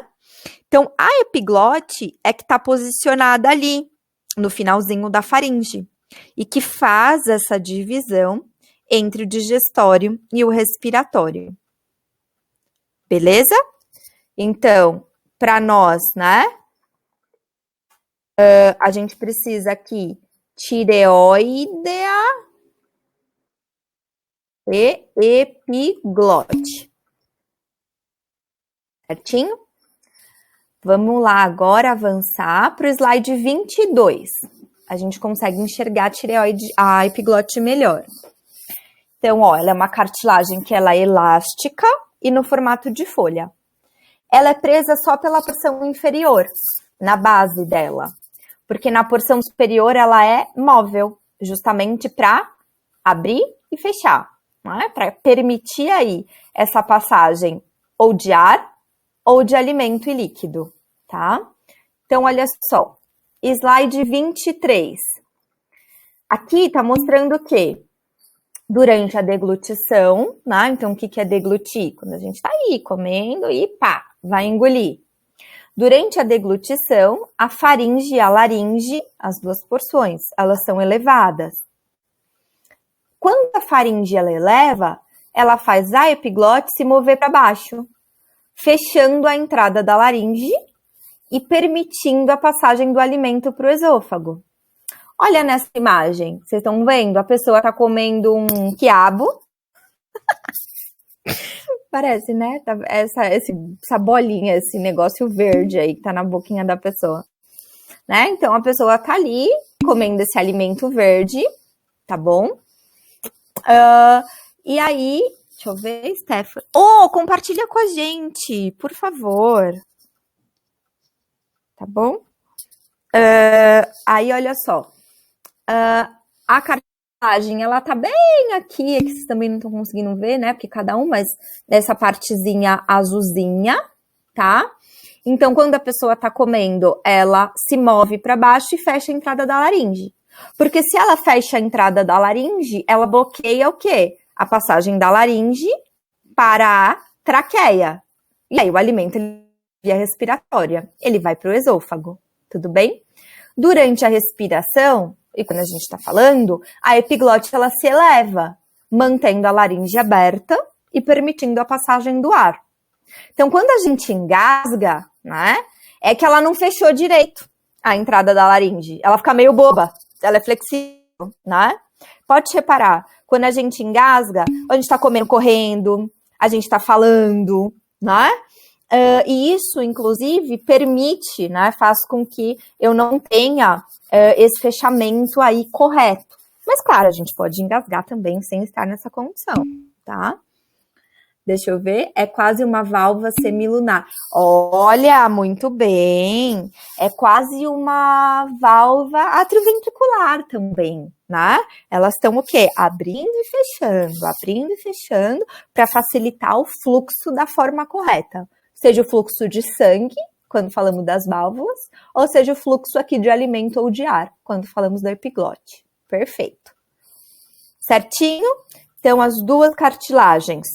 Então, a epiglote é que está posicionada ali, no finalzinho da faringe, e que faz essa divisão entre o digestório e o respiratório. Beleza? Então, para nós, né? A gente precisa aqui tireoidea e epiglote. Certinho? Vamos lá agora avançar para o slide 22. A gente consegue enxergar a epiglote melhor. Então, ó, ela é uma cartilagem que ela é elástica e no formato de folha. Ela é presa só pela porção inferior, na base dela. Porque na porção superior ela é móvel, justamente para abrir e fechar, né? Para permitir aí essa passagem ou de ar ou de alimento e líquido, tá? Então, olha só, slide 23. Aqui está mostrando o quê? Durante a deglutição, né? Então, o que é deglutir? Quando a gente está aí comendo e pá, vai engolir. Durante a deglutição, a faringe e a laringe, as 2 porções, elas são elevadas. Quando a faringe ela eleva, ela faz a epiglote se mover para baixo, fechando a entrada da laringe e permitindo a passagem do alimento para o esôfago. Olha nessa imagem, vocês estão vendo? A pessoa está comendo um quiabo. Parece, né? Essa bolinha, esse negócio verde aí que tá na boquinha da pessoa. Né? Então, a pessoa tá ali comendo esse alimento verde, tá bom? E aí, deixa eu ver, Stephanie. Compartilha com a gente, por favor. Tá bom? Aí, olha só. A cartilagem, ela tá bem aqui, é que vocês também não estão conseguindo ver, né? Porque cada um, mas nessa partezinha azulzinha, tá? Então, quando a pessoa tá comendo, ela se move para baixo e fecha a entrada da laringe. Porque se ela fecha a entrada da laringe, ela bloqueia o quê? A passagem da laringe para a traqueia. E aí o alimento, via respiratória, ele vai para o esôfago, tudo bem? Durante a respiração, e quando a gente está falando, a epiglote ela se eleva, mantendo a laringe aberta e permitindo a passagem do ar. Então, quando a gente engasga, né, é que ela não fechou direito a entrada da laringe. Ela fica meio boba, ela é flexível, né? Pode reparar, quando a gente engasga, a gente está comendo correndo, a gente está falando, né? E isso, inclusive, permite, né, faz com que eu não tenha esse fechamento aí correto. Mas, claro, a gente pode engasgar também sem estar nessa condição, tá? Deixa eu ver, é quase uma válvula semilunar. Olha, muito bem. É quase uma válvula atrioventricular também, né? Elas estão o quê? Abrindo e fechando, para facilitar o fluxo da forma correta. Seja o fluxo de sangue, quando falamos das válvulas, ou seja o fluxo aqui de alimento ou de ar, quando falamos da epiglote. Perfeito. Certinho? Então, as 2 cartilagens,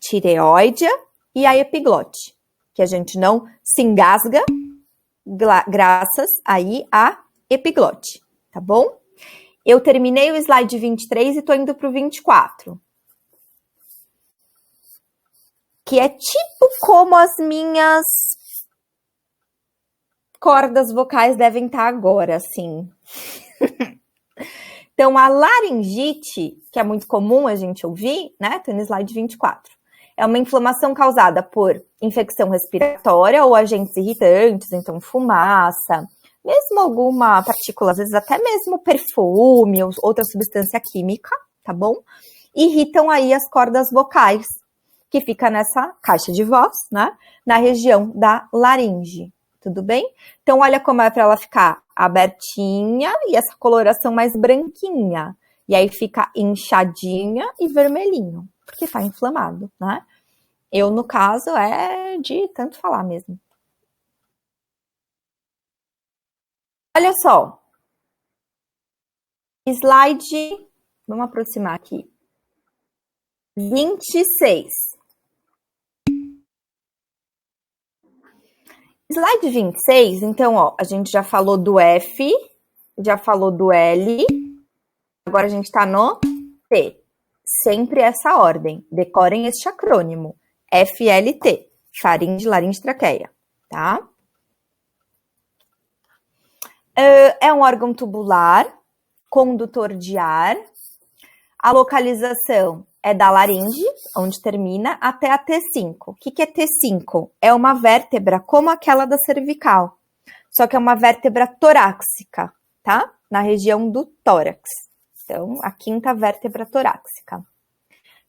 tireoide e a epiglote, que a gente não se engasga graças aí à epiglote, tá bom? Eu terminei o slide 23 e estou indo para o 24. Que é tipo como as minhas cordas vocais devem estar agora, assim. Então, a laringite, que é muito comum a gente ouvir, né? Tô no slide 24. É uma inflamação causada por infecção respiratória ou agentes irritantes, então fumaça, mesmo alguma partícula, às vezes até mesmo perfume ou outra substância química, tá bom? Irritam aí as cordas vocais, que fica nessa caixa de voz, né? Na região da laringe, tudo bem? Então, olha como é para ela ficar abertinha e essa coloração mais branquinha. E aí fica inchadinha e vermelhinho, porque tá inflamado, né? Eu, no caso, é de tanto falar mesmo. Olha só. Slide, vamos aproximar aqui. 26. Slide 26, então, ó, a gente já falou do F, já falou do L, agora a gente tá no T. Sempre essa ordem. Decorem este acrônimo. FLT, faringe, laringe, traqueia, tá? É um órgão tubular, condutor de ar. A localização é da laringe, onde termina, até a T5. O que é T5? É uma vértebra como aquela da cervical, só que é uma vértebra torácica, tá? Na região do tórax. Então, a quinta vértebra torácica.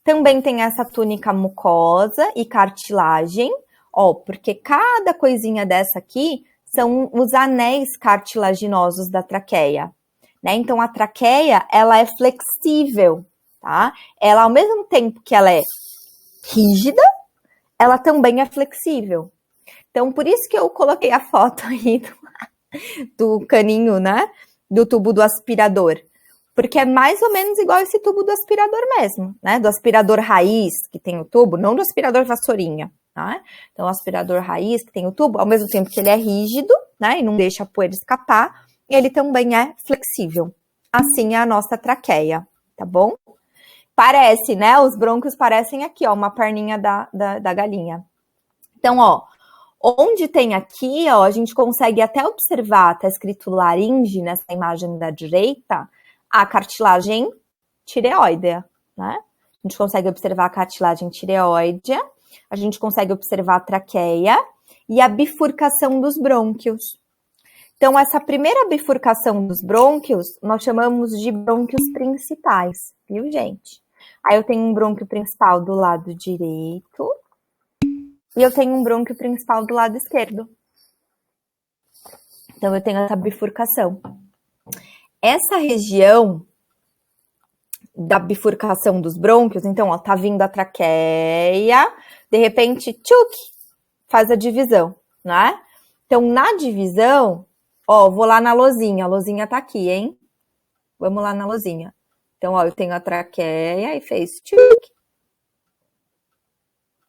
Também tem essa túnica mucosa e cartilagem, ó, porque cada coisinha dessa aqui são os anéis cartilaginosos da traqueia, né? Então, a traqueia, ela é flexível, tá? Ela, ao mesmo tempo que ela é rígida, ela também é flexível. Então, por isso que eu coloquei a foto aí do caninho, né? Do tubo do aspirador. Porque é mais ou menos igual esse tubo do aspirador mesmo, né? Do aspirador raiz, que tem o tubo, não do aspirador vassourinha, tá? Então, o aspirador raiz, que tem o tubo, ao mesmo tempo que ele é rígido, né? E não deixa a poeira escapar, ele também é flexível. Assim é a nossa traqueia, tá bom? Parece, né? Os brônquios parecem aqui, ó, uma perninha da galinha. Então, ó, onde tem aqui, ó, a gente consegue até observar, tá escrito laringe nessa imagem da direita, a cartilagem tireoidea, né? A gente consegue observar a cartilagem tireoidea, a gente consegue observar a traqueia e a bifurcação dos brônquios. Então, essa primeira bifurcação dos brônquios, nós chamamos de brônquios principais, viu, gente? Aí eu tenho um brônquio principal do lado direito e eu tenho um brônquio principal do lado esquerdo. Então, eu tenho essa bifurcação. Essa região da bifurcação dos brônquios, então, ó, tá vindo a traqueia, de repente, tchuc, faz a divisão, né? Então, na divisão, ó, vou lá na lozinha, a lozinha tá aqui, hein? Vamos lá na lozinha. Então, ó, eu tenho a traqueia e fez tchuc,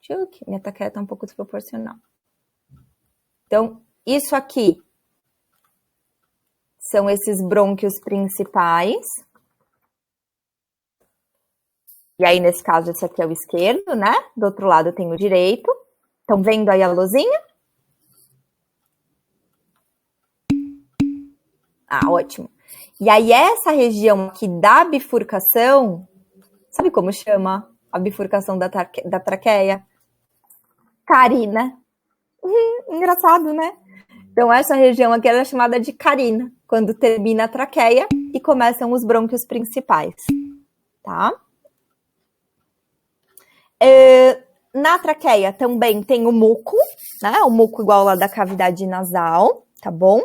tchuc, minha traqueia tá um pouco desproporcional. Então, isso aqui são esses brônquios principais. E aí, nesse caso, esse aqui é o esquerdo, né? Do outro lado eu tenho o direito. Estão vendo aí a luzinha? Ah, ótimo. E aí, essa região aqui da bifurcação, sabe como chama a bifurcação da traqueia? Carina. Engraçado, né? Então, essa região aqui ela é chamada de carina, quando termina a traqueia e começam os brônquios principais, tá? Na traqueia também tem o muco, né? O muco igual lá da cavidade nasal, tá bom?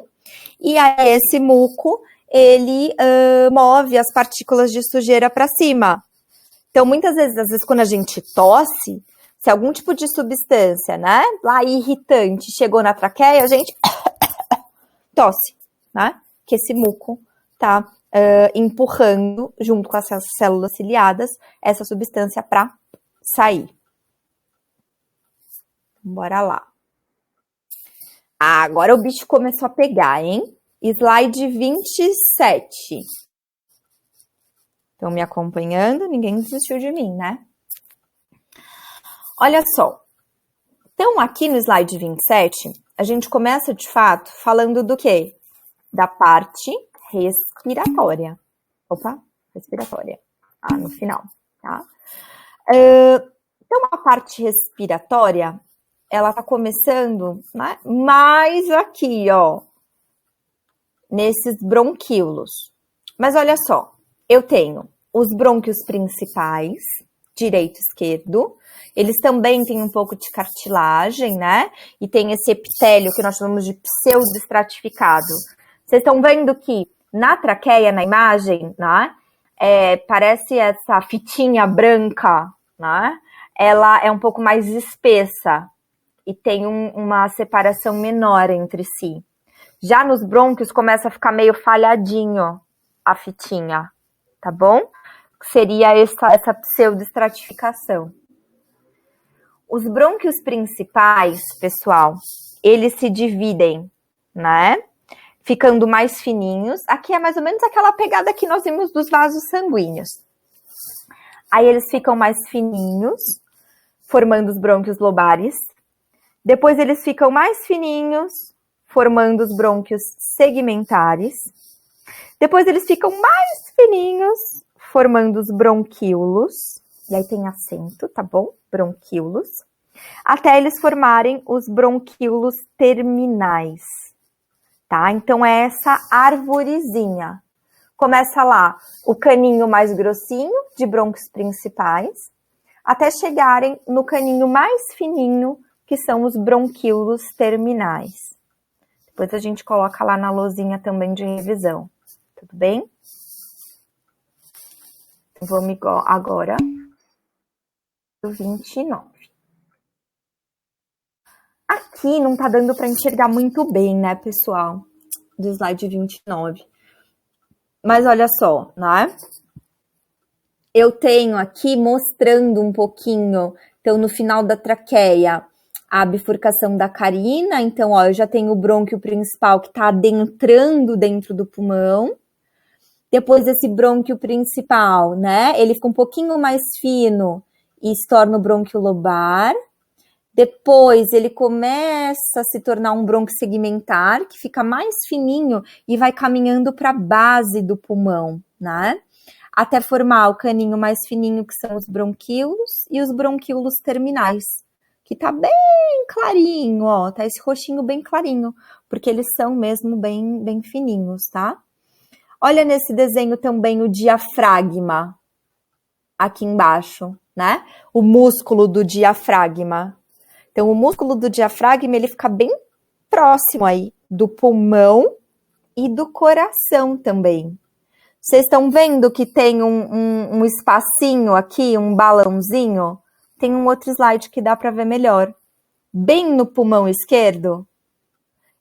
E aí esse muco, ele move as partículas de sujeira para cima. Então, muitas vezes, às vezes, quando a gente tosse, se algum tipo de substância, né, lá irritante chegou na traqueia, a gente tosse, né? Que esse muco tá empurrando, junto com essas células ciliadas, essa substância para sair. Bora lá. Agora o bicho começou a pegar, hein? Slide 27. Estão me acompanhando? Ninguém desistiu de mim, né? Olha só. Então, aqui no slide 27, a gente começa, de fato, falando do quê? Da parte respiratória. Opa, respiratória. No final, tá? Então, a parte respiratória, ela tá começando, né, mais aqui, ó, nesses bronquíolos. Mas olha só, eu tenho os brônquios principais, direito e esquerdo. Eles também têm um pouco de cartilagem, né? E tem esse epitélio que nós chamamos de pseudoestratificado. Vocês estão vendo que na traqueia, na imagem, né? Parece essa fitinha branca, né? Ela é um pouco mais espessa e tem uma separação menor entre si. Já nos brônquios começa a ficar meio falhadinho a fitinha, tá bom? Seria essa pseudoestratificação. Os brônquios principais, pessoal, eles se dividem, né? Ficando mais fininhos. Aqui é mais ou menos aquela pegada que nós vimos dos vasos sanguíneos. Aí eles ficam mais fininhos, formando os brônquios lobares. Depois eles ficam mais fininhos, formando os brônquios segmentares. Depois eles ficam mais fininhos, formando os bronquíolos. E aí tem acento, tá bom? Bronquíolos. Até eles formarem os bronquíolos terminais, tá? Então é essa arvorezinha. Começa lá o caninho mais grossinho de brônquios principais, até chegarem no caninho mais fininho, que são os bronquíolos terminais. Depois a gente coloca lá na lousinha também de revisão. Tudo bem? Vamos agora do 29. Aqui não tá dando para enxergar muito bem, né, pessoal? Do slide 29. Mas olha só, né? Eu tenho aqui mostrando um pouquinho, então no final da traqueia, a bifurcação da carina. Então, ó, eu já tenho o brônquio principal que tá adentrando dentro do pulmão. Depois esse brônquio principal, né? Ele fica um pouquinho mais fino e se torna o brônquio lobar. Depois ele começa a se tornar um brônquio segmentar, que fica mais fininho e vai caminhando para a base do pulmão, né? Até formar o caninho mais fininho, que são os bronquíolos, e os bronquíolos terminais, que tá bem clarinho, ó, tá esse roxinho bem clarinho, porque eles são mesmo bem fininhos, tá? Olha nesse desenho também o diafragma, aqui embaixo, né? O músculo do diafragma. Então, o músculo do diafragma, ele fica bem próximo aí do pulmão e do coração também. Vocês estão vendo que tem um espacinho aqui, um balãozinho? Tem um outro slide que dá para ver melhor. Bem no pulmão esquerdo.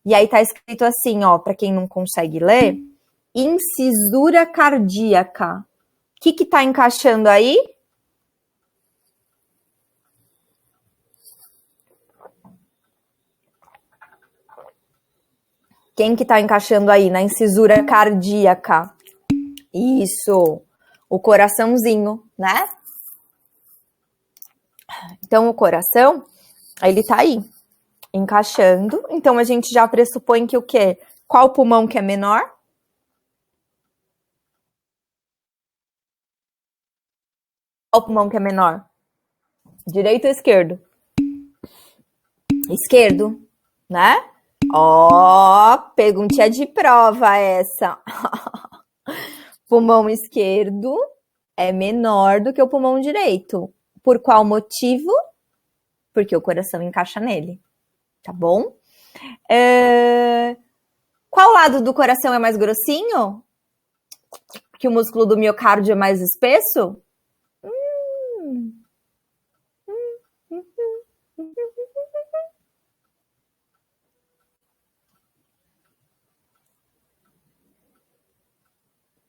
E aí tá escrito assim, ó, para quem não consegue ler, incisura cardíaca. O que tá encaixando aí? Quem que tá encaixando aí na incisura cardíaca? Isso, o coraçãozinho, né? Então, o coração, ele tá aí, encaixando. Então, a gente já pressupõe que o quê? Qual pulmão que é menor? Qual pulmão que é menor? Direito ou esquerdo? Esquerdo, né? Ó, perguntinha de prova essa. Pulmão esquerdo é menor do que o pulmão direito. Por qual motivo? Porque o coração encaixa nele, tá bom? Qual lado do coração é mais grossinho? Que o músculo do miocárdio é mais espesso?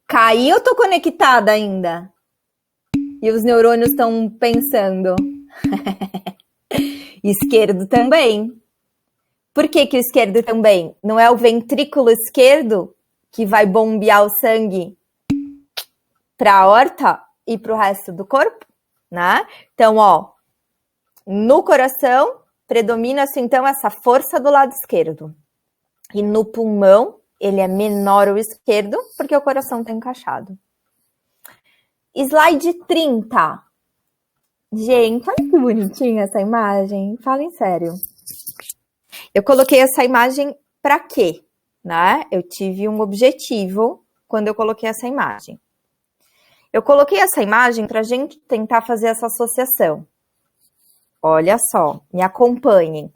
Caiu ou tô conectada ainda? E os neurônios estão pensando. Esquerdo também. Por que o esquerdo também? Não é o ventrículo esquerdo que vai bombear o sangue para a aorta e para o resto do corpo, né? Então, ó, no coração predomina-se então essa força do lado esquerdo. E no pulmão, ele é menor o esquerdo, porque o coração está encaixado. Slide 30. Gente, olha que bonitinha essa imagem. Falem sério. Eu coloquei essa imagem para quê? Né? Eu tive um objetivo quando eu coloquei essa imagem. Eu coloquei essa imagem para a gente tentar fazer essa associação. Olha só, me acompanhem,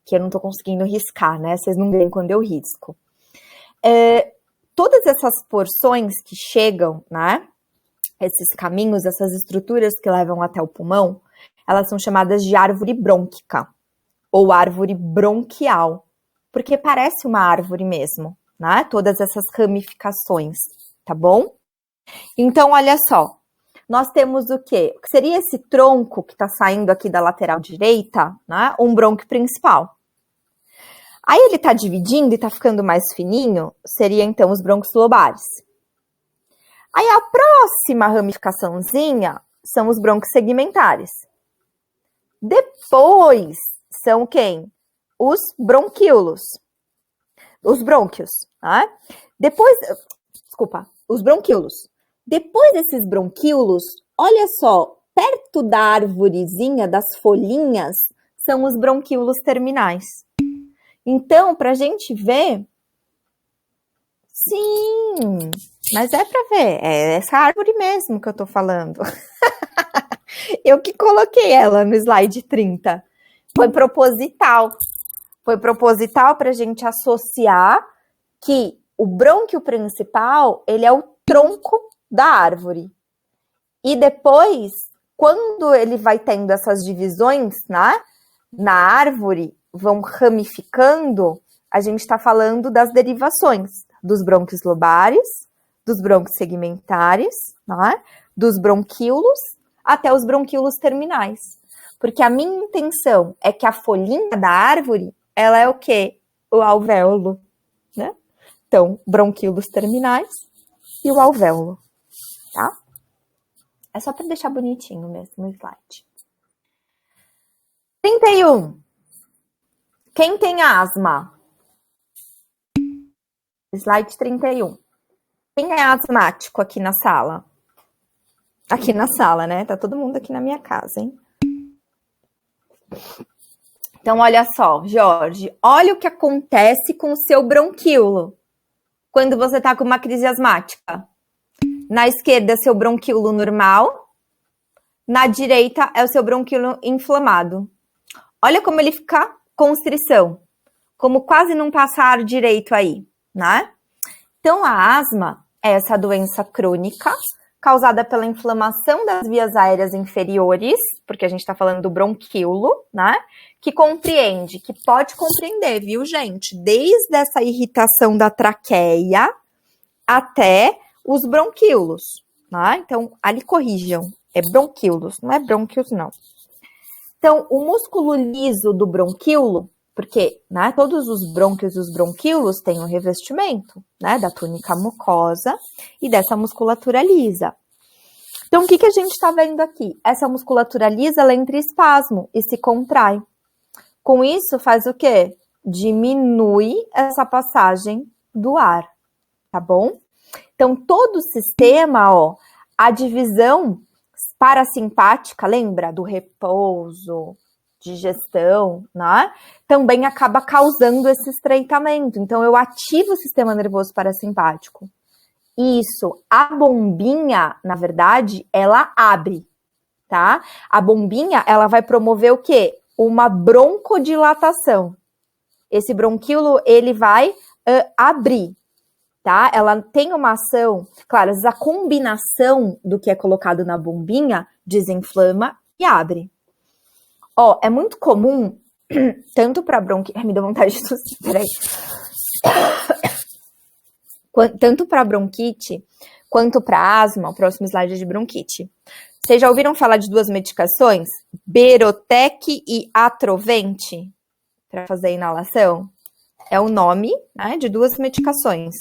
que eu não estou conseguindo riscar, né? Vocês não veem quando eu risco. Todas essas porções que chegam, né? Esses caminhos, essas estruturas que levam até o pulmão, elas são chamadas de árvore brônquica ou árvore bronquial, porque parece uma árvore mesmo, né? Todas essas ramificações, tá bom? Então, olha só, nós temos o quê? O que seria esse tronco que está saindo aqui da lateral direita, né? Um brônquio principal. Aí ele está dividindo e está ficando mais fininho, seria então os brônquios lobares. Aí a próxima ramificaçãozinha são os brônquios segmentares. Depois são quem? Os bronquíolos. Os brônquios, né? Os bronquíolos. Depois desses bronquíolos, olha só, perto da arvorezinha, das folhinhas, são os bronquíolos terminais. Então, para a gente ver... Sim, mas é para ver, é essa árvore mesmo que eu tô falando. Eu que coloquei ela no slide 30. Foi proposital. Foi proposital para a gente associar que o brônquio principal, ele é o tronco da árvore. E depois, quando ele vai tendo essas divisões, né, na árvore, vão ramificando, a gente está falando das derivações dos brônquios lobares, dos brônquios segmentares, né, dos bronquíolos, até os bronquíolos terminais. Porque a minha intenção é que a folhinha da árvore, ela é o quê? O alvéolo, né? Então, bronquíolos terminais e o alvéolo, tá? É só para deixar bonitinho mesmo no slide. 31. Quem tem asma? Slide 31. Quem é asmático aqui na sala? Aqui na sala, né? Tá todo mundo aqui na minha casa, hein? Então, olha só, Jorge, olha o que acontece com o seu bronquíolo quando você tá com uma crise asmática. Na esquerda é seu bronquíolo normal, na direita é o seu bronquíolo inflamado. Olha como ele fica constrição, como quase não passa ar direito aí, né? Então, a asma é essa doença crônica causada pela inflamação das vias aéreas inferiores, porque a gente está falando do bronquíolo, né? Que compreende, que pode compreender, viu, gente? Desde essa irritação da traqueia até os bronquíolos, né? Então, ali corrijam, é bronquíolos, não é brônquios, não. Então, o músculo liso do bronquíolo, porque, né, todos os brônquios e os bronquíolos têm um revestimento, né, da túnica mucosa e dessa musculatura lisa. Então, o que a gente está vendo aqui? Essa musculatura lisa, ela entra em espasmo e se contrai. Com isso, faz o quê? Diminui essa passagem do ar, tá bom? Então, todo o sistema, ó, a divisão parasimpática, lembra? Do repouso, digestão, né? Também acaba causando esse estreitamento. Então, eu ativo o sistema nervoso parasimpático. Isso, a bombinha, na verdade, ela abre, tá? A bombinha, ela vai promover o quê? Uma broncodilatação. Esse bronquíolo, ele vai abrir, tá? Ela tem uma ação, claro, às vezes a combinação do que é colocado na bombinha desinflama e abre. Ó, é muito comum, tanto para bronquite... me deu vontade de tossir, peraí. Tanto para bronquite, quanto para asma, o próximo slide é de bronquite. Vocês já ouviram falar de duas medicações? Berotec e Atrovente, para fazer a inalação? É o nome, né, de duas medicações.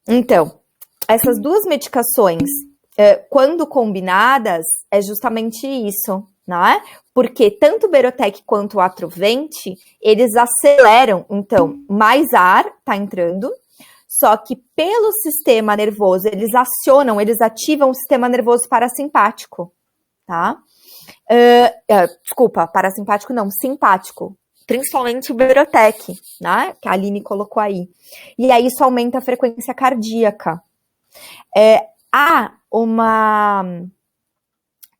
Então, essas duas medicações, quando combinadas, é justamente isso, né? Porque tanto o Berotec quanto o Atrovent, eles aceleram, então, mais ar tá entrando, só que pelo sistema nervoso, eles ativam o sistema nervoso parasimpático, tá? Desculpa, parasimpático não, simpático. Principalmente o Berotec, né? Que a Aline colocou aí. E aí isso aumenta a frequência cardíaca. Há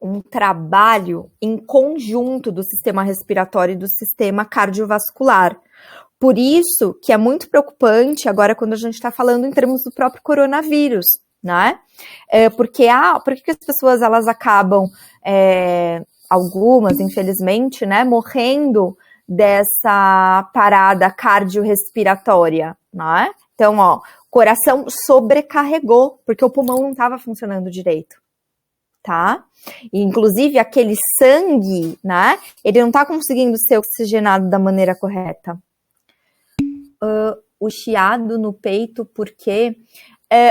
um trabalho em conjunto do sistema respiratório e do sistema cardiovascular. Por isso que é muito preocupante agora quando a gente está falando em termos do próprio coronavírus, né? Por que as pessoas elas acabam, algumas, infelizmente, né, morrendo dessa parada cardiorrespiratória, né? Então, ó, o coração sobrecarregou, porque o pulmão não estava funcionando direito, tá? E, inclusive, aquele sangue, né, ele não está conseguindo ser oxigenado da maneira correta. O chiado no peito, porque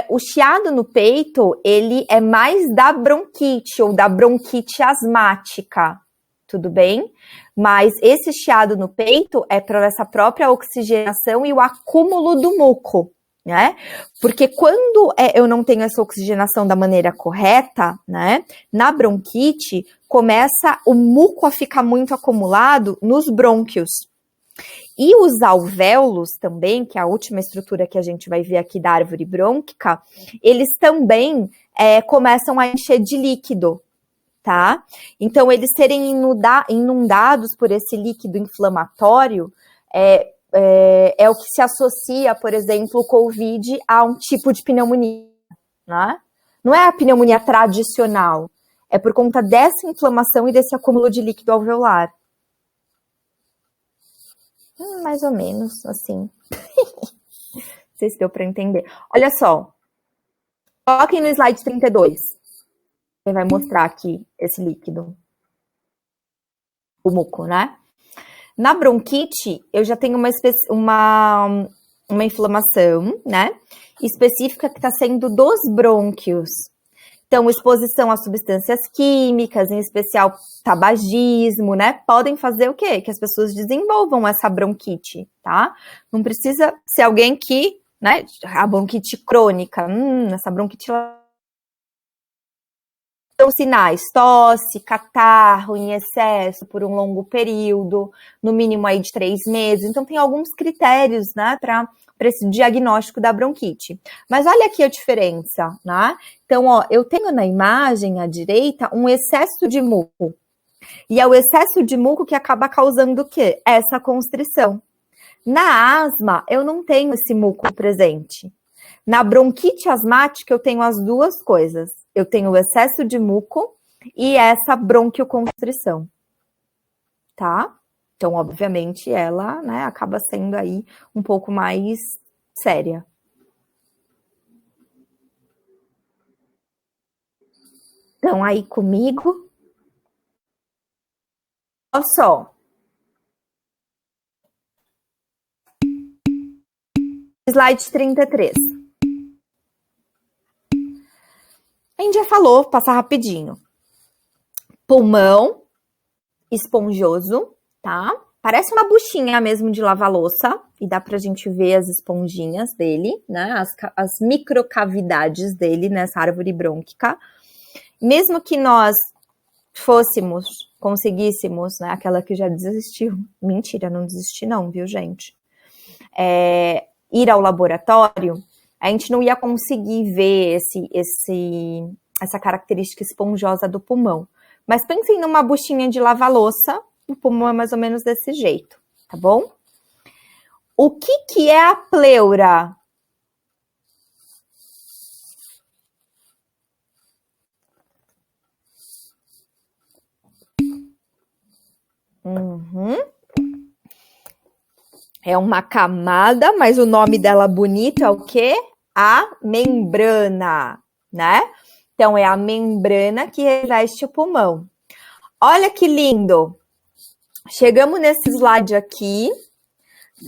o chiado no peito, ele é mais da bronquite ou da bronquite asmática, tudo bem? Mas esse chiado no peito é para essa própria oxigenação e o acúmulo do muco, né? Porque quando eu não tenho essa oxigenação da maneira correta, né? Na bronquite, começa o muco a ficar muito acumulado nos brônquios. E os alvéolos também, que é a última estrutura que a gente vai ver aqui da árvore brônquica, eles também começam a encher de líquido, tá? Então, eles serem inundados por esse líquido inflamatório é o que se associa, por exemplo, o COVID a um tipo de pneumonia, né? Não é a pneumonia tradicional, é por conta dessa inflamação e desse acúmulo de líquido alveolar. Mais ou menos, assim. Não sei se deu para entender. Olha só. Coloquem no slide 32. Ele vai mostrar aqui esse líquido. O muco, né? Na bronquite, eu já tenho uma inflamação, né? Específica que está sendo dos brônquios. Então, exposição a substâncias químicas, em especial tabagismo, né? Podem fazer o quê? Que as pessoas desenvolvam essa bronquite, tá? Não precisa ser alguém que, né? A bronquite crônica, essa bronquite... Então, sinais, tosse, catarro em excesso por um longo período, no mínimo aí de 3 meses. Então, tem alguns critérios, né, para esse diagnóstico da bronquite. Mas olha aqui a diferença, né? Então, ó, eu tenho na imagem à direita um excesso de muco. E é o excesso de muco que acaba causando o quê? Essa constrição. Na asma, eu não tenho esse muco presente. Na bronquite asmática, eu tenho as duas coisas. Eu tenho o excesso de muco e essa bronquioconstrição, tá? Então, obviamente, ela, né, acaba sendo aí um pouco mais séria. Então, aí comigo. Olha só. Slide 33. A gente já falou, passar rapidinho. Pulmão esponjoso, tá? Parece uma buchinha mesmo de lavar louça, e dá pra gente ver as esponjinhas dele, né? As microcavidades dele nessa árvore brônquica. Mesmo que nós conseguíssemos, né? Aquela que já desistiu. Mentira, não desisti não, viu, gente? Ir ao laboratório, a gente não ia conseguir ver essa característica esponjosa do pulmão. Mas pensem numa buchinha de lavar louça, o pulmão é mais ou menos desse jeito, tá bom? O que é a pleura? É uma camada, mas o nome dela bonito é o quê? A membrana, né? Então, é a membrana que reveste o pulmão. Olha que lindo! Chegamos nesse slide aqui,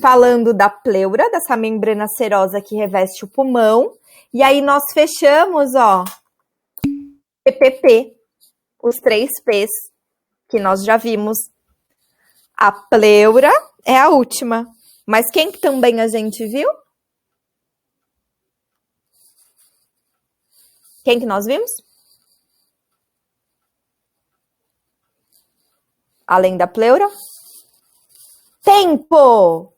falando da pleura, dessa membrana serosa que reveste o pulmão. E aí nós fechamos, ó, PPP, os 3 P's que nós já vimos. A pleura é a última. Mas quem que também a gente viu? Quem que nós vimos? Além da pleura? Tempo!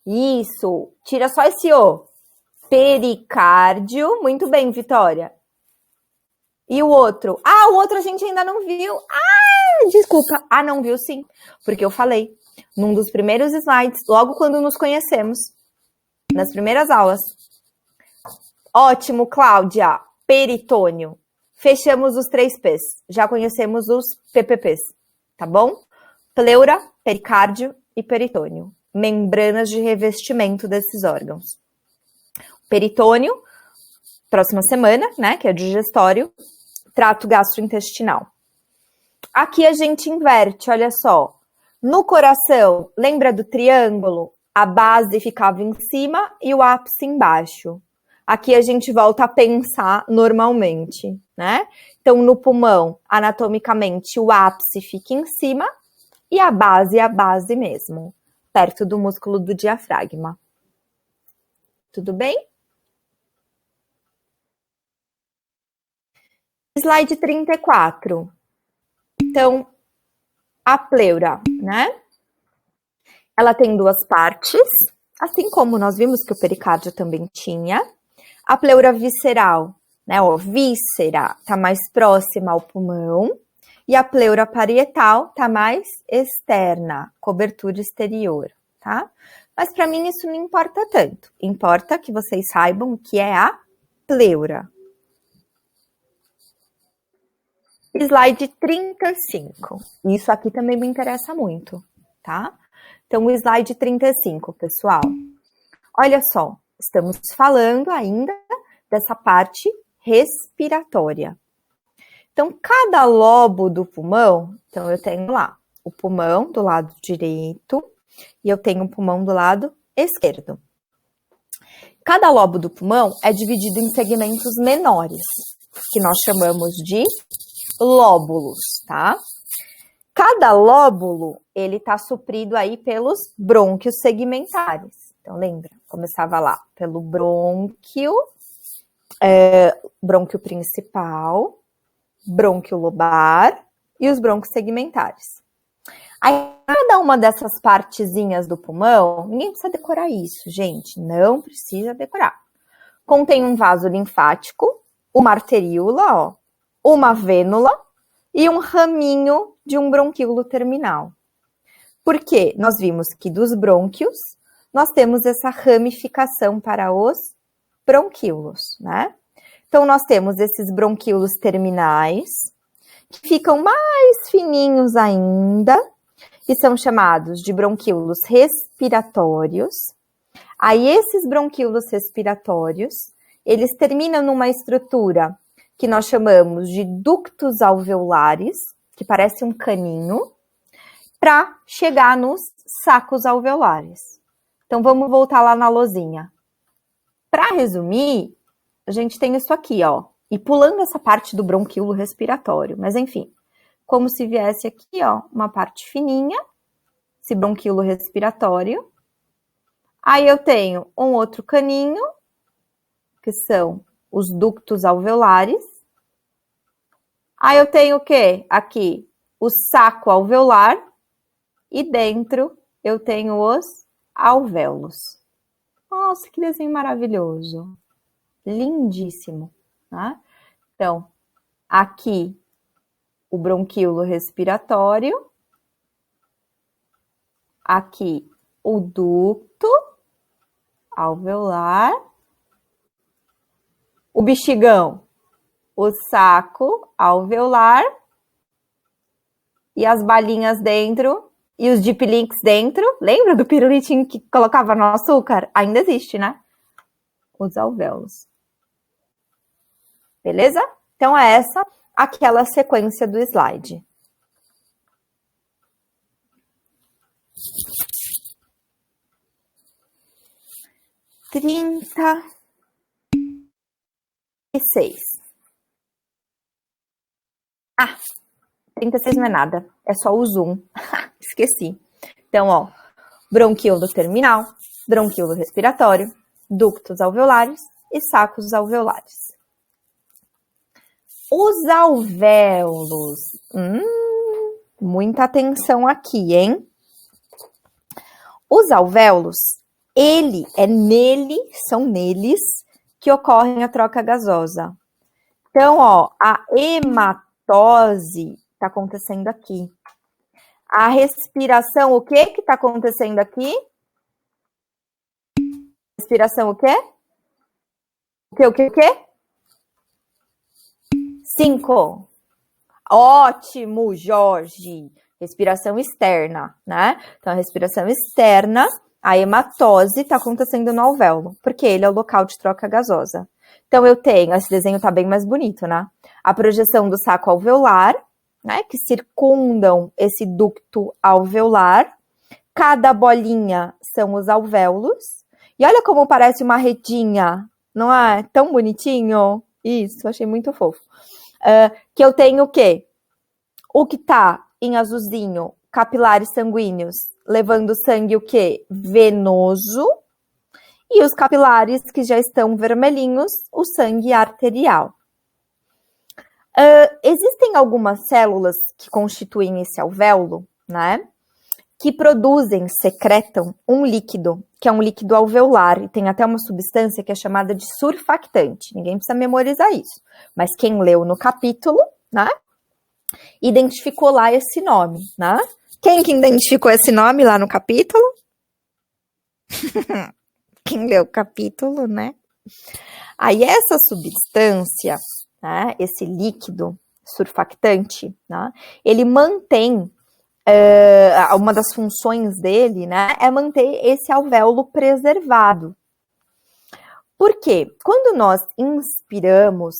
Isso! Tira só esse O. Pericárdio. Muito bem, Vitória. E o outro? Ah, o outro a gente ainda não viu. Ah, desculpa. Ah, não viu sim. Porque eu falei. Num dos primeiros slides, logo quando nos conhecemos. Nas primeiras aulas. Ótimo, Cláudia. Peritônio. Fechamos os 3 P's. Já conhecemos os PPPs. Tá bom? Pleura, pericárdio e peritônio. Membranas de revestimento desses órgãos. Peritônio, próxima semana, né, que é digestório, trato gastrointestinal. Aqui a gente inverte, olha só. No coração, lembra do triângulo? A base ficava em cima e o ápice embaixo. Aqui a gente volta a pensar normalmente, né? Então, no pulmão, anatomicamente, o ápice fica em cima e a base é a base mesmo, perto do músculo do diafragma. Tudo bem? Slide 34. Então, a pleura, né? Ela tem 2 partes, assim como nós vimos que o pericárdio também tinha. A pleura visceral, né? Ó, víscera tá mais próxima ao pulmão. E a pleura parietal tá mais externa, cobertura exterior, tá? Mas para mim isso não importa tanto. Importa que vocês saibam o que é a pleura. Slide 35. Isso aqui também me interessa muito, tá? Então, o slide 35, pessoal. Olha só, estamos falando ainda dessa parte respiratória. Então, cada lobo do pulmão, então eu tenho lá o pulmão do lado direito e eu tenho o pulmão do lado esquerdo. Cada lobo do pulmão é dividido em segmentos menores, que nós chamamos de lóbulos, tá? Cada lóbulo, ele tá suprido aí pelos brônquios segmentares. Então, lembra? Começava lá pelo brônquio, brônquio principal, brônquio lobar e os brônquios segmentares. Aí, cada uma dessas partezinhas do pulmão, ninguém precisa decorar isso, gente, não precisa decorar. Contém um vaso linfático, uma arteríola, ó, uma vênula e um raminho de um bronquíolo terminal. Por quê? Nós vimos que dos brônquios, nós temos essa ramificação para os bronquíolos, né? Então, nós temos esses bronquíolos terminais, que ficam mais fininhos ainda, e são chamados de bronquíolos respiratórios. Aí, esses bronquíolos respiratórios, eles terminam numa estrutura que nós chamamos de ductos alveolares, que parece um caninho, para chegar nos sacos alveolares. Então, vamos voltar lá na lousinha. Para resumir, a gente tem isso aqui, ó, e pulando essa parte do bronquíolo respiratório, mas enfim, como se viesse aqui, ó, uma parte fininha, esse bronquíolo respiratório. Aí eu tenho um outro caninho, que são os ductos alveolares. Aí eu tenho o quê? Aqui, o saco alveolar e dentro eu tenho os alvéolos. Nossa, que desenho maravilhoso! Lindíssimo, né? Então, aqui o bronquíolo respiratório, aqui o ducto alveolar, o bexigão, o saco alveolar e as balinhas dentro e os deep links dentro. Lembra do pirulitinho que colocava no açúcar? Ainda existe, né? Os alvéolos. Beleza? Então, é essa aquela sequência do slide. 36. Ah, 36 não é nada, é só o zoom. Esqueci. Então, ó, bronquíolo terminal, bronquíolo respiratório, ductos alveolares e sacos alveolares. Os alvéolos. Muita atenção aqui, hein? Os alvéolos, são neles que ocorre a troca gasosa. Então, ó, a hematose está acontecendo aqui. A respiração, o que está acontecendo aqui? Respiração, o quê? O quê? 5. Ótimo, Jorge. Respiração externa, né? Então, a respiração externa, a hematose está acontecendo no alvéolo, porque ele é o local de troca gasosa. Então, eu tenho, esse desenho está bem mais bonito, né? A projeção do saco alveolar, né? Que circundam esse ducto alveolar. Cada bolinha são os alvéolos. E olha como parece uma redinha, não é? Tão bonitinho. Isso, achei muito fofo. Que eu tenho o quê? O que tá em azulzinho, capilares sanguíneos, levando sangue o quê? Venoso. E os capilares que já estão vermelhinhos, o sangue arterial. Existem algumas células que constituem esse alvéolo, né? Que produzem, secretam um líquido, que é um líquido alveolar, e tem até uma substância que é chamada de surfactante. Ninguém precisa memorizar isso. Mas quem leu no capítulo, né? Identificou lá esse nome, né? Quem que identificou esse nome lá no capítulo? Quem leu o capítulo, né? Aí essa substância, né, esse líquido surfactante, né, ele mantém, uma das funções dele, né, é manter esse alvéolo preservado. Por quê? Quando nós inspiramos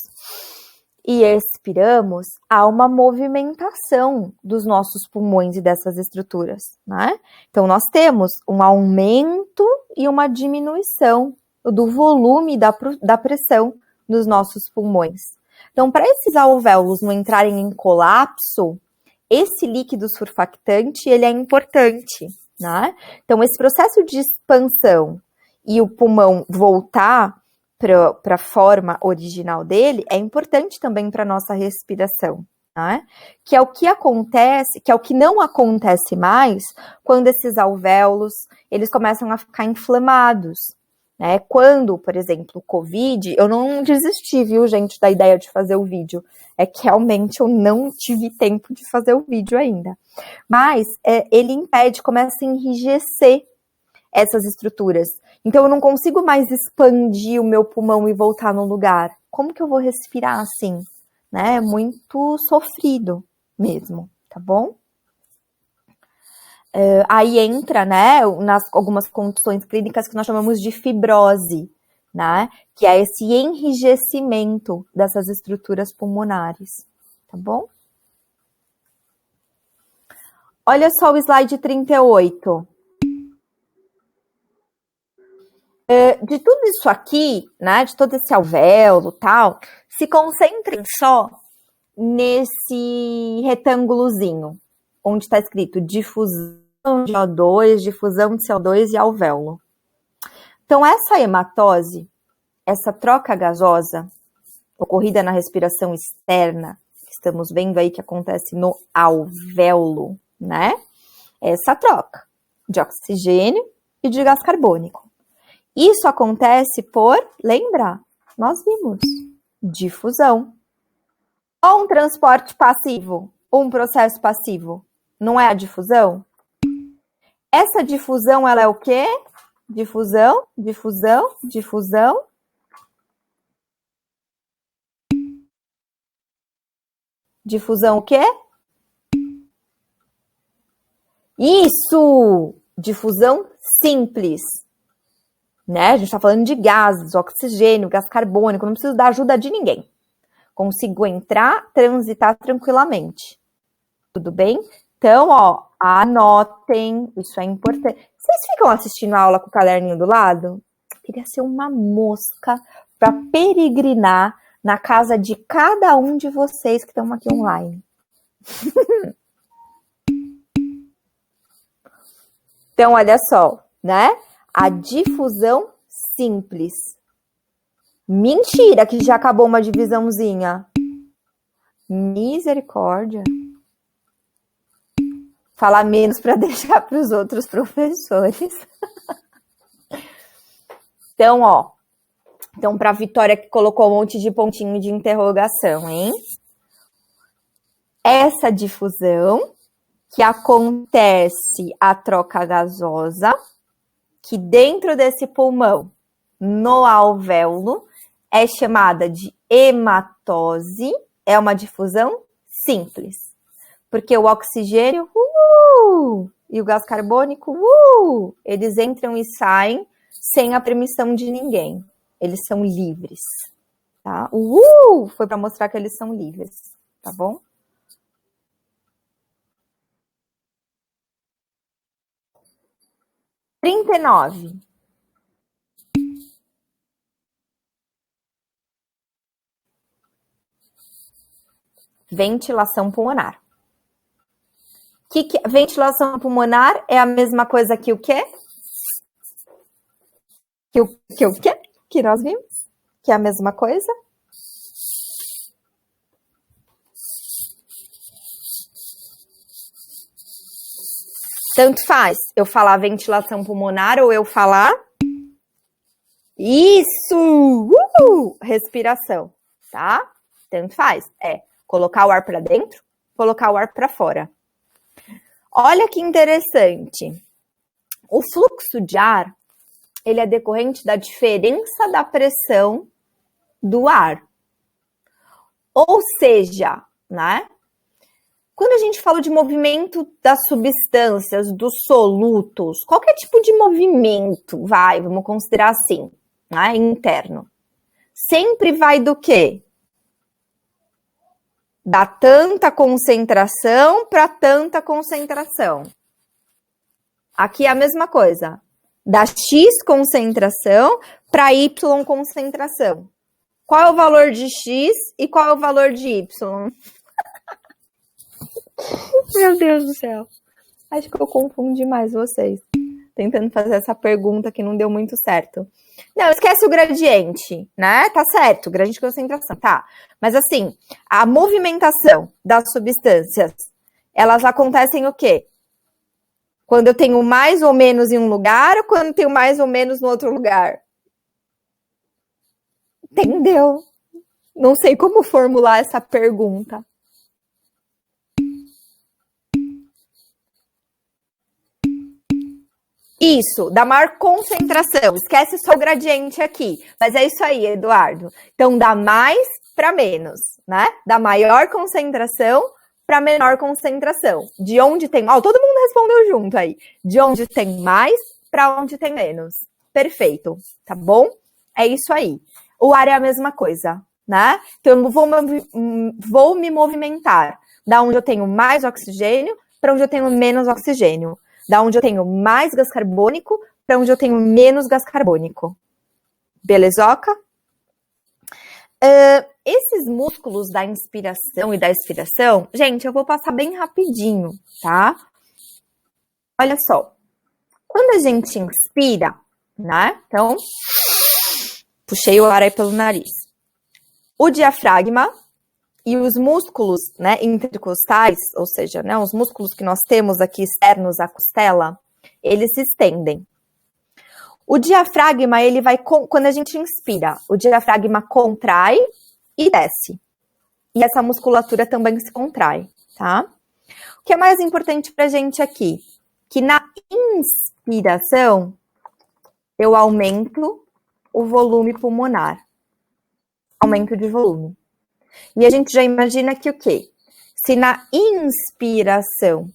e expiramos, há uma movimentação dos nossos pulmões e dessas estruturas, né? Então, nós temos um aumento e uma diminuição do volume da pressão nos nossos pulmões. Então, para esses alvéolos não entrarem em colapso, esse líquido surfactante, ele é importante, né? Então, esse processo de expansão e o pulmão voltar para a forma original dele, é importante também para a nossa respiração, né? Que é o que acontece, que é o que não acontece mais quando esses alvéolos, eles começam a ficar inflamados, né? Quando, por exemplo, o Covid, eu não desisti, viu, gente, da ideia de fazer o vídeo, é que realmente eu não tive tempo de fazer o vídeo ainda, mas ele impede, começa a enrijecer essas estruturas. Então, eu não consigo mais expandir o meu pulmão e voltar no lugar. Como que eu vou respirar assim? Né? É muito sofrido mesmo, tá bom? Aí entra, né, nas algumas condições clínicas que nós chamamos de fibrose, né? Que é esse enrijecimento dessas estruturas pulmonares, tá bom? Olha só o slide 38. De tudo isso aqui, né, de todo esse alvéolo e tal, se concentrem só nesse retângulozinho, onde está escrito difusão de O2, difusão de CO2 e alvéolo. Então, essa hematose, essa troca gasosa, ocorrida na respiração externa, que estamos vendo aí que acontece no alvéolo, né? Essa troca de oxigênio e de gás carbônico. Isso acontece por, lembra? Nós vimos, difusão. Ou um transporte passivo, um processo passivo, não é a difusão? Essa difusão, ela é o quê? Difusão, difusão, difusão. Difusão o quê? Isso! Difusão simples. Né? A gente está falando de gases, oxigênio, gás carbônico, não preciso da ajuda de ninguém. Consigo entrar, transitar tranquilamente. Tudo bem? Então, ó, anotem, isso é importante. Vocês ficam assistindo a aula com o caderninho do lado? Queria ser uma mosca para peregrinar na casa de cada um de vocês que estão aqui online. Então, olha só, né? A difusão simples. Mentira que já acabou uma divisãozinha. Misericórdia. Falar menos para deixar para os outros professores. Então, ó. Então, para a Vitória que colocou um monte de pontinho de interrogação, hein? Essa difusão que acontece a troca gasosa, que dentro desse pulmão, no alvéolo, é chamada de hematose, é uma difusão simples. Porque o oxigênio, e o gás carbônico, eles entram e saem sem a permissão de ninguém. Eles são livres, tá? Foi para mostrar que eles são livres, tá bom? Trinta e 39. Ventilação pulmonar. Ventilação pulmonar é a mesma coisa que o quê? Que o quê? Que nós vimos? Que é a mesma coisa? Tanto faz eu falar ventilação pulmonar ou eu falar isso, respiração, tá? Tanto faz, colocar o ar para dentro, colocar o ar para fora. Olha que interessante. O fluxo de ar, ele é decorrente da diferença da pressão do ar. Ou seja, né? Quando a gente fala de movimento das substâncias, dos solutos, qualquer tipo de movimento, vamos considerar assim, né, interno, sempre vai do quê? Da tanta concentração para tanta concentração. Aqui é a mesma coisa, da X concentração para Y concentração. Qual é o valor de X e qual é o valor de Y? Meu Deus do céu. Acho que eu confundi mais vocês. Tentando fazer essa pergunta que não deu muito certo. Não, esquece o gradiente, né? Tá certo, gradiente de concentração, tá. Mas assim, a movimentação das substâncias, elas acontecem o quê? Quando eu tenho mais ou menos em um lugar ou quando eu tenho mais ou menos no outro lugar? Entendeu? Não sei como formular essa pergunta. Isso, da maior concentração. Esquece só o gradiente aqui. Mas é isso aí, Eduardo. Então, da mais para menos, né? Da maior concentração para menor concentração. De onde tem... todo mundo respondeu junto aí. De onde tem mais para onde tem menos. Perfeito, tá bom? É isso aí. O ar é a mesma coisa, né? Então, eu vou me movimentar da onde eu tenho mais oxigênio para onde eu tenho menos oxigênio. Da onde eu tenho mais gás carbônico para onde eu tenho menos gás carbônico. Belezoca? Esses músculos da inspiração e da expiração, gente, eu vou passar bem rapidinho, tá? Olha só. Quando a gente inspira, né? Então, puxei o ar aí pelo nariz. O diafragma e os músculos, né, intercostais, ou seja, né, os músculos que nós temos aqui externos à costela, eles se estendem. O diafragma, ele vai, quando a gente inspira, o diafragma contrai e desce. E essa musculatura também se contrai, tá? O que é mais importante pra gente aqui? Que na inspiração, eu aumento o volume pulmonar. Aumento de volume. E a gente já imagina que o quê? Se na inspiração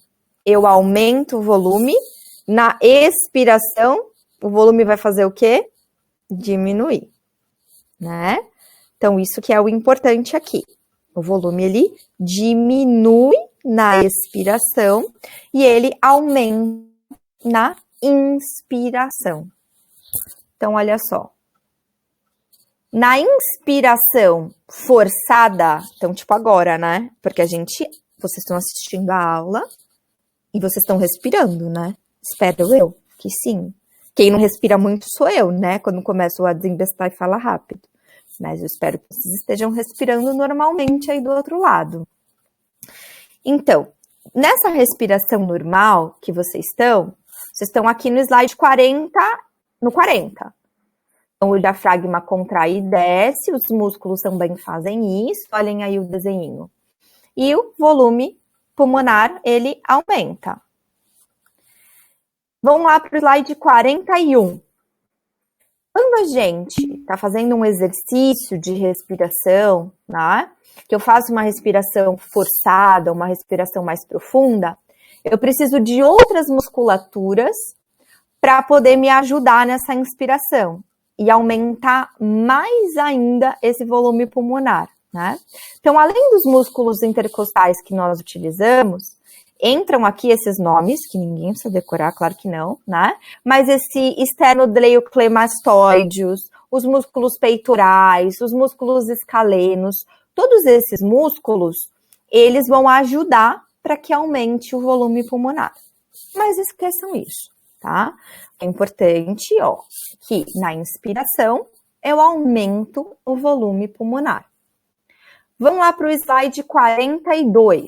eu aumento o volume, na expiração o volume vai fazer o quê? Diminuir, né? Então, isso que é o importante aqui. O volume, ele diminui na expiração e ele aumenta na inspiração. Então, olha só. Na inspiração forçada, então, tipo agora, né? Porque vocês estão assistindo a aula e vocês estão respirando, né? Espero eu que sim. Quem não respira muito sou eu, né? Quando começo a desembestar e falar rápido. Mas eu espero que vocês estejam respirando normalmente aí do outro lado. Então, nessa respiração normal que vocês estão aqui no slide 40, no 40. Então, o diafragma contrai e desce, os músculos também fazem isso, olhem aí o desenho. E o volume pulmonar, ele aumenta. Vamos lá para o slide 41. Quando a gente está fazendo um exercício de respiração, né, que eu faço uma respiração forçada, uma respiração mais profunda, eu preciso de outras musculaturas para poder me ajudar nessa inspiração e aumentar mais ainda esse volume pulmonar, né? Então, além dos músculos intercostais que nós utilizamos, entram aqui esses nomes, que ninguém precisa decorar, claro que não, né? Mas esse esternocleidomastoideus, os músculos peitorais, os músculos escalenos, todos esses músculos, eles vão ajudar para que aumente o volume pulmonar. Mas esqueçam isso, tá? É importante, ó, que na inspiração eu aumento o volume pulmonar. Vamos lá para o slide 42.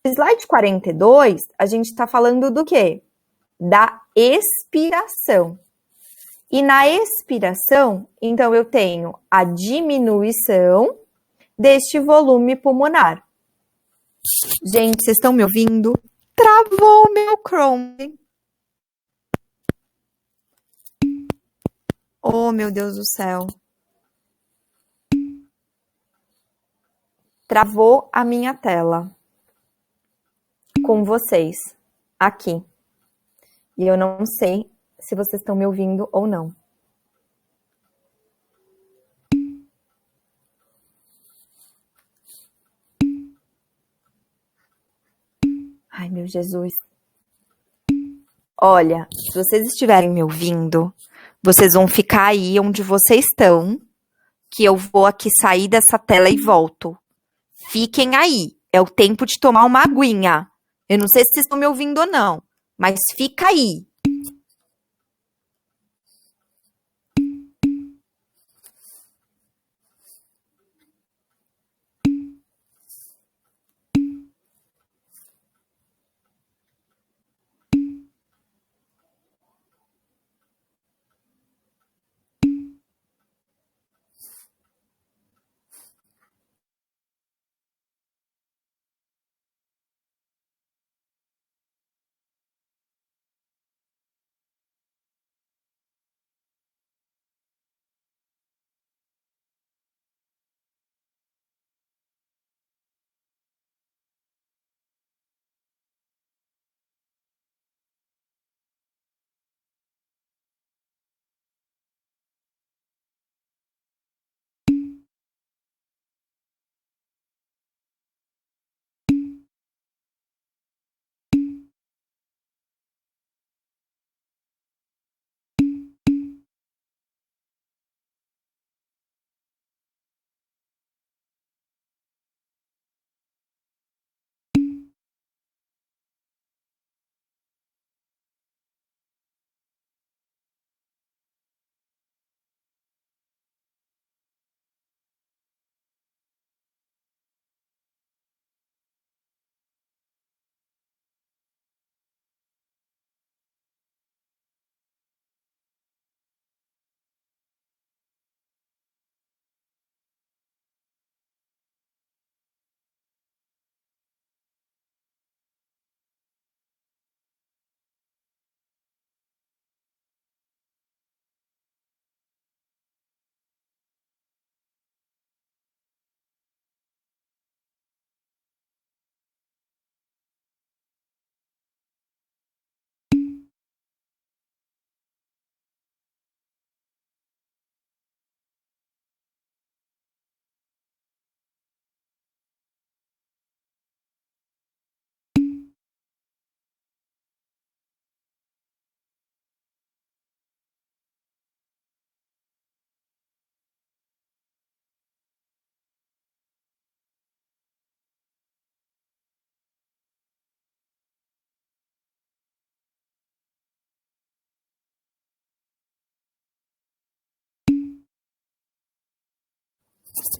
No slide 42, a gente está falando do quê? Da expiração. E na expiração, então, eu tenho a diminuição deste volume pulmonar. Gente, vocês estão me ouvindo? Travou o meu Chrome. Oh, meu Deus do céu. Travou a minha tela. Com vocês. Aqui. E eu não sei se vocês estão me ouvindo ou não. Ai, meu Jesus. Olha, se vocês estiverem me ouvindo, vocês vão ficar aí onde vocês estão, que eu vou aqui sair dessa tela e volto. Fiquem aí. É o tempo de tomar uma aguinha. Eu não sei se vocês estão me ouvindo ou não, mas fica aí.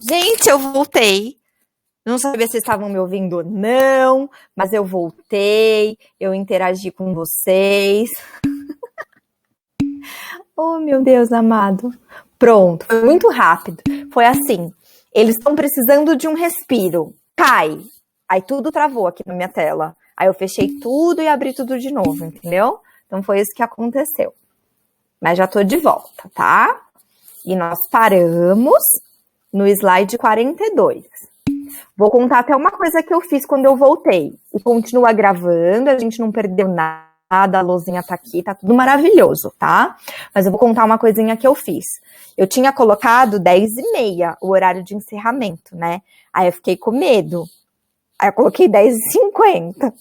Gente, eu voltei. Não sabia se vocês estavam me ouvindo ou não, mas eu voltei, eu interagi com vocês. Oh, meu Deus amado. Pronto, foi muito rápido. Foi assim, eles estão precisando de um respiro. Cai. Aí tudo travou aqui na minha tela. Aí eu fechei tudo e abri tudo de novo, entendeu? Então foi isso que aconteceu. Mas já tô de volta, tá? E nós paramos no slide 42. Vou contar até uma coisa que eu fiz quando eu voltei. E continua gravando, a gente não perdeu nada, a luzinha tá aqui, tá tudo maravilhoso, tá? Mas eu vou contar uma coisinha que eu fiz. Eu tinha colocado 10h30 o horário de encerramento, né? Aí eu fiquei com medo. Aí eu coloquei 10h50.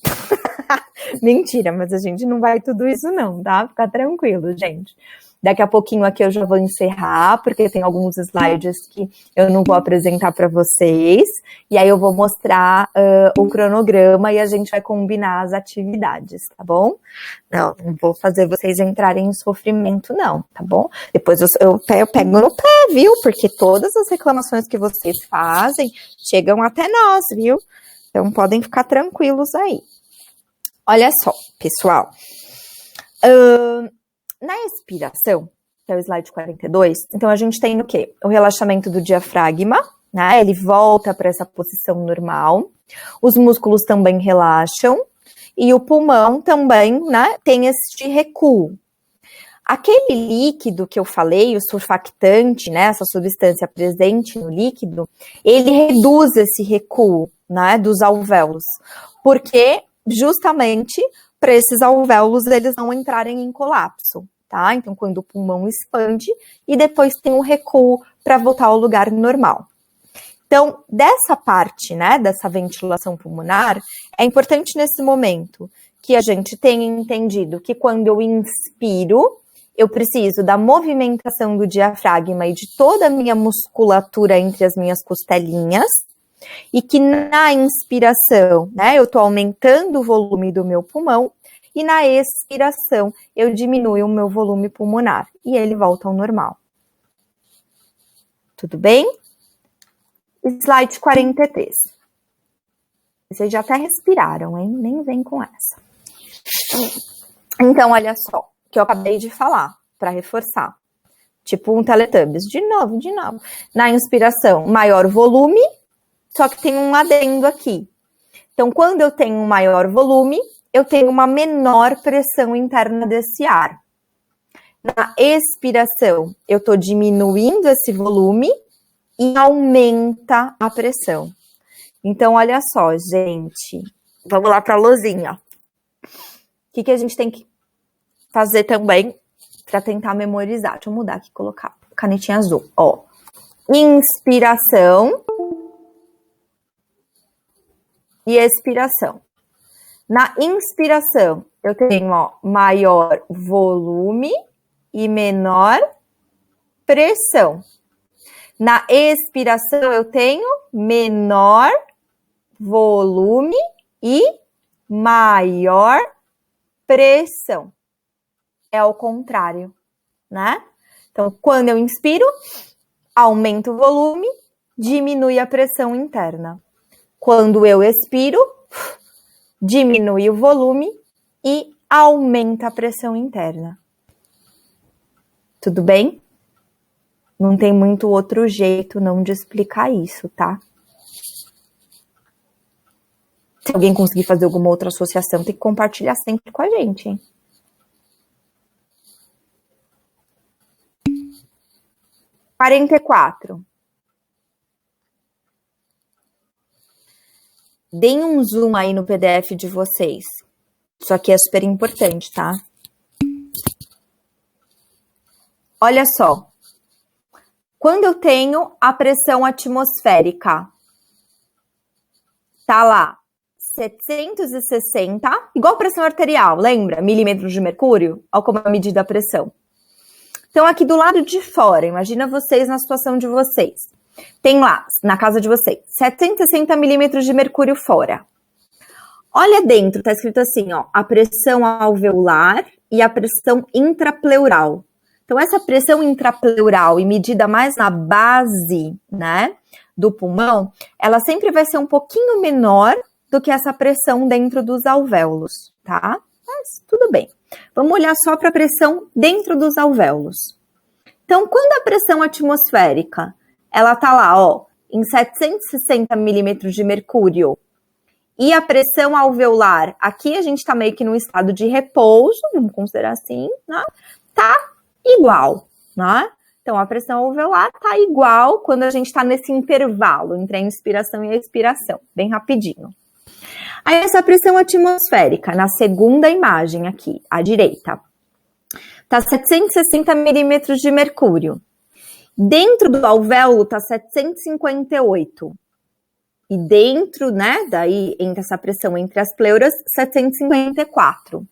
Mentira, mas a gente não vai tudo isso não, tá? Fica tranquilo, gente. Daqui a pouquinho aqui eu já vou encerrar, porque tem alguns slides que eu não vou apresentar para vocês. E aí eu vou mostrar o cronograma e a gente vai combinar as atividades, tá bom? Não vou fazer vocês entrarem em sofrimento não, tá bom? Depois eu pego no pé, viu? Porque todas as reclamações que vocês fazem chegam até nós, viu? Então podem ficar tranquilos aí. Olha só, pessoal. Na expiração, que é o slide 42, então a gente tem o quê? O relaxamento do diafragma, né? Ele volta para essa posição normal. Os músculos também relaxam. E o pulmão também, né, tem este recuo. Aquele líquido que eu falei, o surfactante, né, essa substância presente no líquido, ele reduz esse recuo, né, dos alvéolos. Porque, justamente, para esses alvéolos eles não entrarem em colapso, tá? Então, quando o pulmão expande e depois tem um recuo para voltar ao lugar normal. Então, dessa parte, né, dessa ventilação pulmonar, é importante nesse momento que a gente tenha entendido que quando eu inspiro, eu preciso da movimentação do diafragma e de toda a minha musculatura entre as minhas costelinhas, e que na inspiração, né, eu estou aumentando o volume do meu pulmão, e na expiração eu diminuo o meu volume pulmonar, e ele volta ao normal. Tudo bem? Slide 43. Vocês já até respiraram, hein? Nem vem com essa. Então, olha só, que eu acabei de falar, para reforçar. Tipo um Teletubbies. De novo. Na inspiração, maior volume, só que tem um adendo aqui. Então, quando eu tenho um maior volume, eu tenho uma menor pressão interna desse ar. Na expiração, eu estou diminuindo esse volume e aumenta a pressão. Então, olha só, gente. Vamos lá para a luzinha. O que a gente tem que fazer também para tentar memorizar? Deixa eu mudar aqui, colocar canetinha azul. Ó, inspiração e expiração. Na inspiração, eu tenho, ó, maior volume e menor pressão. Na expiração, eu tenho menor volume e maior pressão. É o contrário, né? Então, quando eu inspiro, aumento o volume, diminui a pressão interna. Quando eu expiro, diminui o volume e aumenta a pressão interna. Tudo bem? Não tem muito outro jeito não de explicar isso, tá? Se alguém conseguir fazer alguma outra associação, tem que compartilhar sempre com a gente, hein? (44) Deem um zoom aí no PDF de vocês. Isso aqui é super importante, tá? Olha só. Quando eu tenho a pressão atmosférica, tá lá, 760, igual pressão arterial, lembra? Milímetros de mercúrio? Olha como é medida a pressão. Então, aqui do lado de fora, imagina vocês na situação de vocês. Tem lá, na casa de vocês, 760 milímetros de mercúrio fora. Olha dentro, tá escrito assim, ó, a pressão alveolar e a pressão intrapleural. Então, essa pressão intrapleural e medida mais na base, né, do pulmão, ela sempre vai ser um pouquinho menor do que essa pressão dentro dos alvéolos, tá? Mas tudo bem. Vamos olhar só para a pressão dentro dos alvéolos. Então, quando a pressão atmosférica, ela tá lá, ó, em 760 milímetros de mercúrio, e a pressão alveolar, aqui a gente está meio que num estado de repouso, vamos considerar assim, né? Tá igual, né? Então, a pressão alveolar tá igual quando a gente está nesse intervalo entre a inspiração e a expiração, bem rapidinho. Aí, essa pressão atmosférica, na segunda imagem aqui, à direita, tá 760 milímetros de mercúrio. Dentro do alvéolo tá 758. E dentro, né, daí, entre essa pressão entre as pleuras, 754. O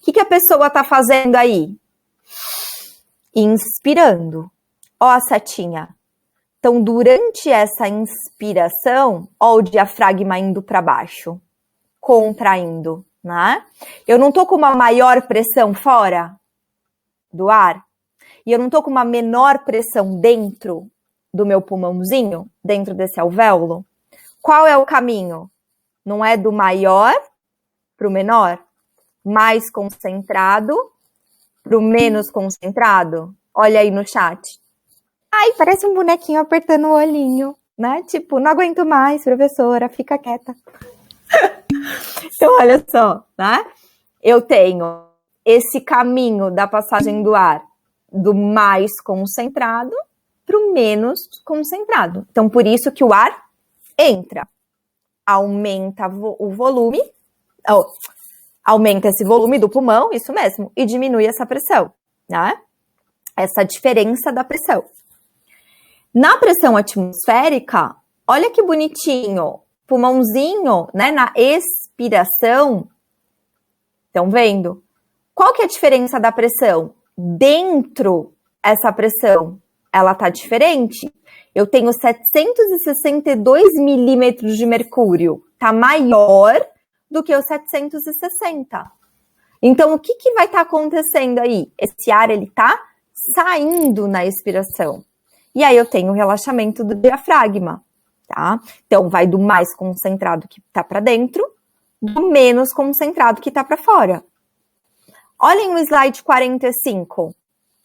que a pessoa tá fazendo aí? Inspirando. Ó a setinha. Então, durante essa inspiração, ó o diafragma indo para baixo, contraindo, né? Eu não tô com uma maior pressão fora do ar, e eu não tô com uma menor pressão dentro do meu pulmãozinho, dentro desse alvéolo. Qual é o caminho? Não é do maior para o menor? Mais concentrado para o menos concentrado? Olha aí no chat. Ai, parece um bonequinho apertando o olhinho, né? Tipo, não aguento mais, professora, fica quieta. Então, olha só, né? Eu tenho esse caminho da passagem do ar do mais concentrado para o menos concentrado. Então, por isso que o ar entra, aumenta o volume, aumenta esse volume do pulmão, isso mesmo, e diminui essa pressão, né? Essa diferença da pressão. Na pressão atmosférica, olha que bonitinho, pulmãozinho, né, na expiração, estão vendo? Qual que é a diferença da pressão? Dentro, essa pressão, ela tá diferente? Eu tenho 762 milímetros de mercúrio, tá maior do que os 760. Então, o que vai estar acontecendo aí? Esse ar, ele tá saindo na expiração. E aí, eu tenho o relaxamento do diafragma, tá? Então, vai do mais concentrado que tá para dentro, do menos concentrado que tá para fora. Olhem o slide 45.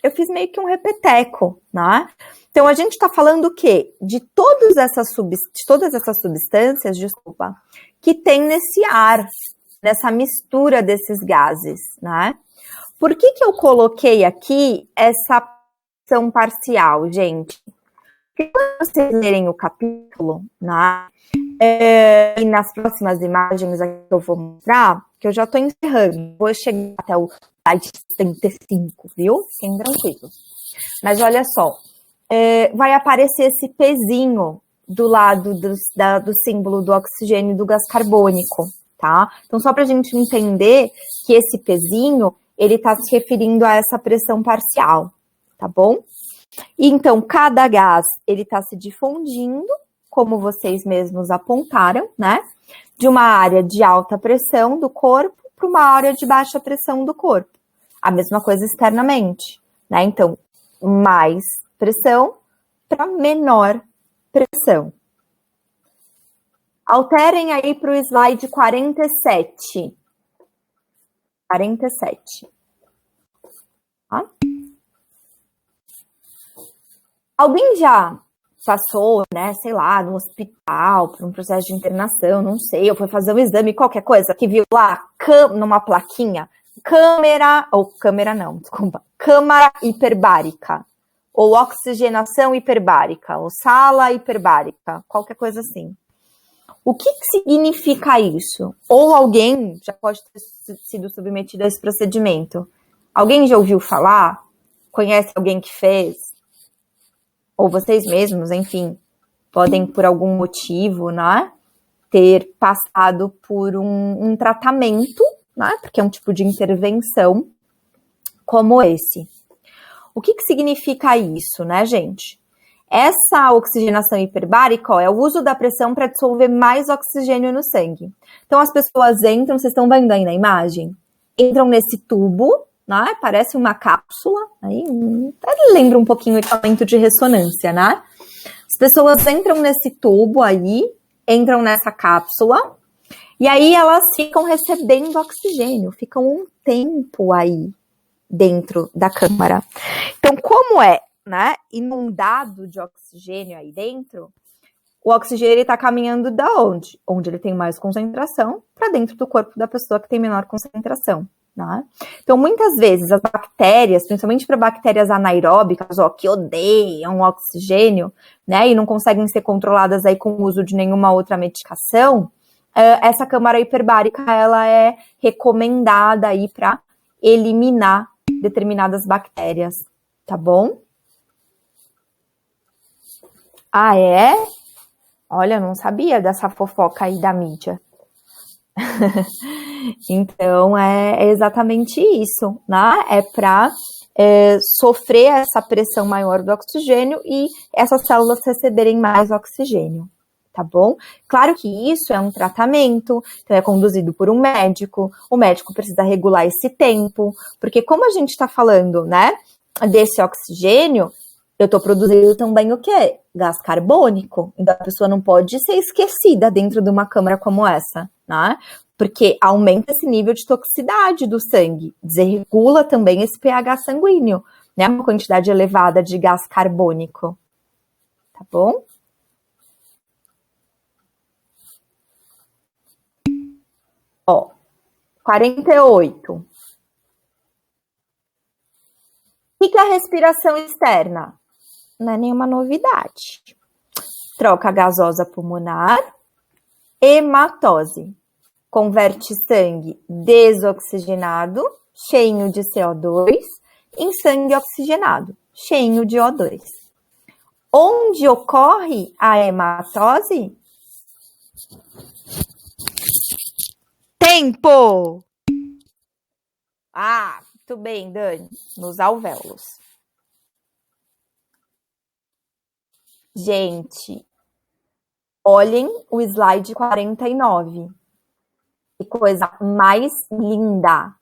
Eu fiz meio que um repeteco, né? Então, a gente está falando o quê? De todas essas substâncias, que tem nesse ar, nessa mistura desses gases, né? Por que eu coloquei aqui essa pressão parcial, gente? Porque quando vocês lerem o capítulo, né? E nas próximas imagens aqui que eu vou mostrar, que eu já estou encerrando, vou chegar até o slide 75, viu? Fiquem tranquilos. Mas olha só, vai aparecer esse pezinho do lado do símbolo do oxigênio e do gás carbônico, tá? Então, só para a gente entender que esse pezinho, ele está se referindo a essa pressão parcial, tá bom? E então, cada gás, ele está se difundindo, como vocês mesmos apontaram, né? De uma área de alta pressão do corpo para uma área de baixa pressão do corpo. A mesma coisa externamente, né? Então, mais pressão para menor pressão. Alterem aí para o slide 47. 47. Tá? Alguém já passou, né, sei lá, no hospital, por um processo de internação, não sei, ou foi fazer um exame, qualquer coisa, que viu lá, numa plaquinha, câmara hiperbárica, ou oxigenação hiperbárica, ou sala hiperbárica, qualquer coisa assim. O que significa isso? Ou alguém já pode ter sido submetido a esse procedimento? Alguém já ouviu falar? Conhece alguém que fez? Ou vocês mesmos, enfim, podem, por algum motivo, né, ter passado por um tratamento, né, porque é um tipo de intervenção como esse. O que significa isso, né, gente? Essa oxigenação hiperbárica, ó, é o uso da pressão para dissolver mais oxigênio no sangue. Então, as pessoas entram, vocês estão vendo aí na imagem? Entram nesse tubo, né? Parece uma cápsula, aí lembra um pouquinho o equipamento de ressonância, né? As pessoas entram nesse tubo aí, entram nessa cápsula, e aí elas ficam recebendo oxigênio, ficam um tempo aí dentro da câmara. Então, como é, né, inundado de oxigênio aí dentro, o oxigênio está caminhando da onde? Onde ele tem mais concentração, para dentro do corpo da pessoa que tem menor concentração. Né? Então, muitas vezes, as bactérias, principalmente para bactérias anaeróbicas, ó, que odeiam oxigênio, né, e não conseguem ser controladas aí com o uso de nenhuma outra medicação, essa câmara hiperbárica, ela é recomendada aí para eliminar determinadas bactérias, tá bom? Ah, é? Olha, não sabia dessa fofoca aí da mídia. Então, é exatamente isso, né? É para sofrer essa pressão maior do oxigênio e essas células receberem mais oxigênio, tá bom? Claro que isso é um tratamento, então é conduzido por um médico, o médico precisa regular esse tempo, porque como a gente está falando, né, desse oxigênio, eu estou produzindo também o quê? Gás carbônico, então a pessoa não pode ser esquecida dentro de uma câmara como essa, né? Porque aumenta esse nível de toxicidade do sangue, desregula também esse pH sanguíneo, né? Uma quantidade elevada de gás carbônico, tá bom? Ó, 48. O que é a respiração externa? Não é nenhuma novidade. Troca gasosa pulmonar, hematose. Converte sangue desoxigenado, cheio de CO2, em sangue oxigenado, cheio de O2. Onde ocorre a hematose? Tempo! Ah, muito bem, Dani. Nos alvéolos. Gente, olhem o slide 49. Que coisa mais linda.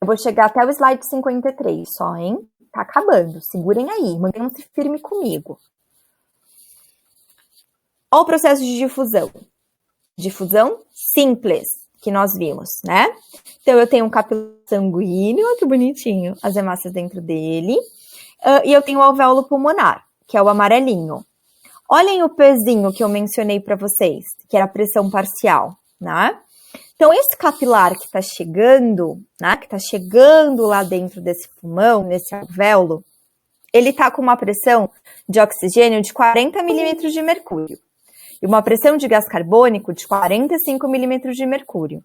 Eu vou chegar até o slide 53 só, hein? Tá acabando. Segurem aí, mantenham-se firme comigo. Olha o processo de difusão. Difusão simples, que nós vimos, né? Então, eu tenho um capilar sanguíneo, olha que bonitinho, as hemácias dentro dele. E eu tenho o alvéolo pulmonar, que é o amarelinho. Olhem o pezinho que eu mencionei para vocês, que era a pressão parcial, né? Então, esse capilar que está chegando, né, que está chegando lá dentro desse pulmão, nesse alvéolo, ele está com uma pressão de oxigênio de 40 milímetros de mercúrio e uma pressão de gás carbônico de 45 milímetros de mercúrio.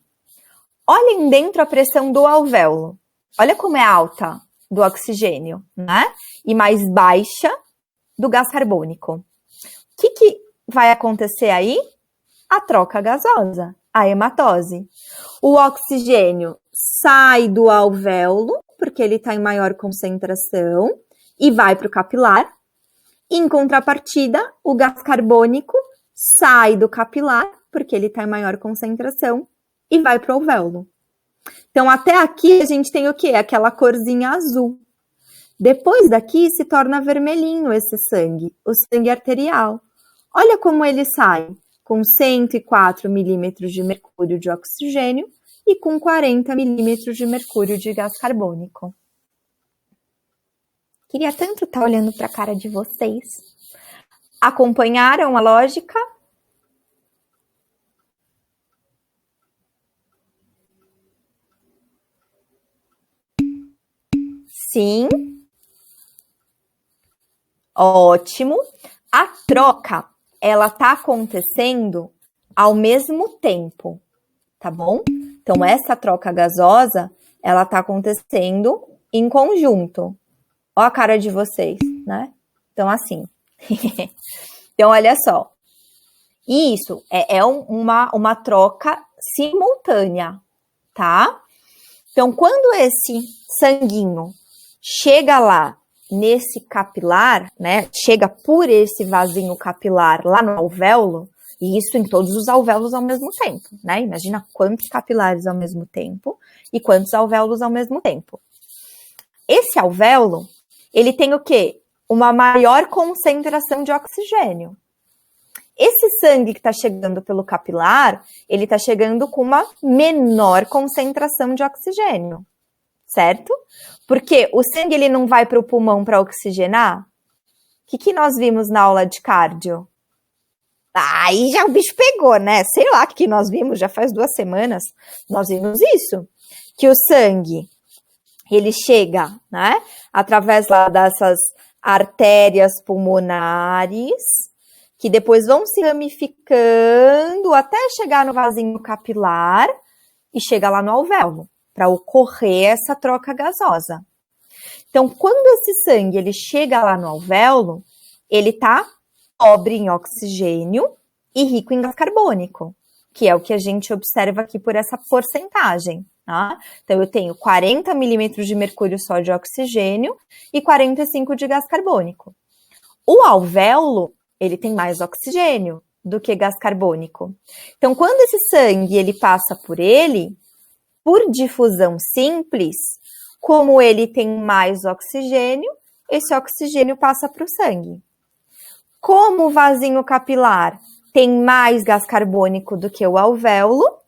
Olhem dentro a pressão do alvéolo. Olha como é alta do oxigênio, né? E mais baixa do gás carbônico. O que vai acontecer aí? A troca gasosa, a hematose. O oxigênio sai do alvéolo, porque ele está em maior concentração, e vai para o capilar. Em contrapartida, o gás carbônico sai do capilar, porque ele está em maior concentração, e vai para o alvéolo. Então, até aqui a gente tem o quê? Aquela corzinha azul. Depois daqui se torna vermelhinho esse sangue, o sangue arterial. Olha como ele sai, com 104 milímetros de mercúrio de oxigênio e com 40 milímetros de mercúrio de gás carbônico. Queria tanto estar olhando para a cara de vocês. Acompanharam a lógica? Sim. Ótimo. A troca, ela tá acontecendo ao mesmo tempo, tá bom? Então, essa troca gasosa, ela tá acontecendo em conjunto. Ó a cara de vocês, né? Então, assim. Então, olha só. Isso é uma troca simultânea, tá? Então, quando esse sanguinho chega lá nesse capilar, né? Chega por esse vasinho capilar lá no alvéolo, E isso em todos os alvéolos ao mesmo tempo, né? Imagina quantos capilares ao mesmo tempo e quantos alvéolos ao mesmo tempo. Esse alvéolo, ele tem o quê? Uma maior concentração de oxigênio. Esse sangue que está chegando pelo capilar, ele está chegando com uma menor concentração de oxigênio, certo? Porque o sangue ele não vai para o pulmão para oxigenar? O que nós vimos na aula de cardio? Aí já o bicho pegou, né? Sei lá o que nós vimos, já faz 2 semanas, nós vimos isso. Que o sangue, ele chega, né? Através lá dessas artérias pulmonares, que depois vão se ramificando até chegar no vasinho capilar e chega lá no alvéolo, para ocorrer essa troca gasosa. Então, quando esse sangue ele chega lá no alvéolo, ele está pobre em oxigênio e rico em gás carbônico, que é o que a gente observa aqui por essa porcentagem. Tá? Então, eu tenho 40 milímetros de mercúrio só de oxigênio e 45 de gás carbônico. O alvéolo, ele tem mais oxigênio do que gás carbônico. Então, quando esse sangue ele passa por ele, por difusão simples, como ele tem mais oxigênio, esse oxigênio passa para o sangue. Como o vasinho capilar tem mais gás carbônico do que o alvéolo,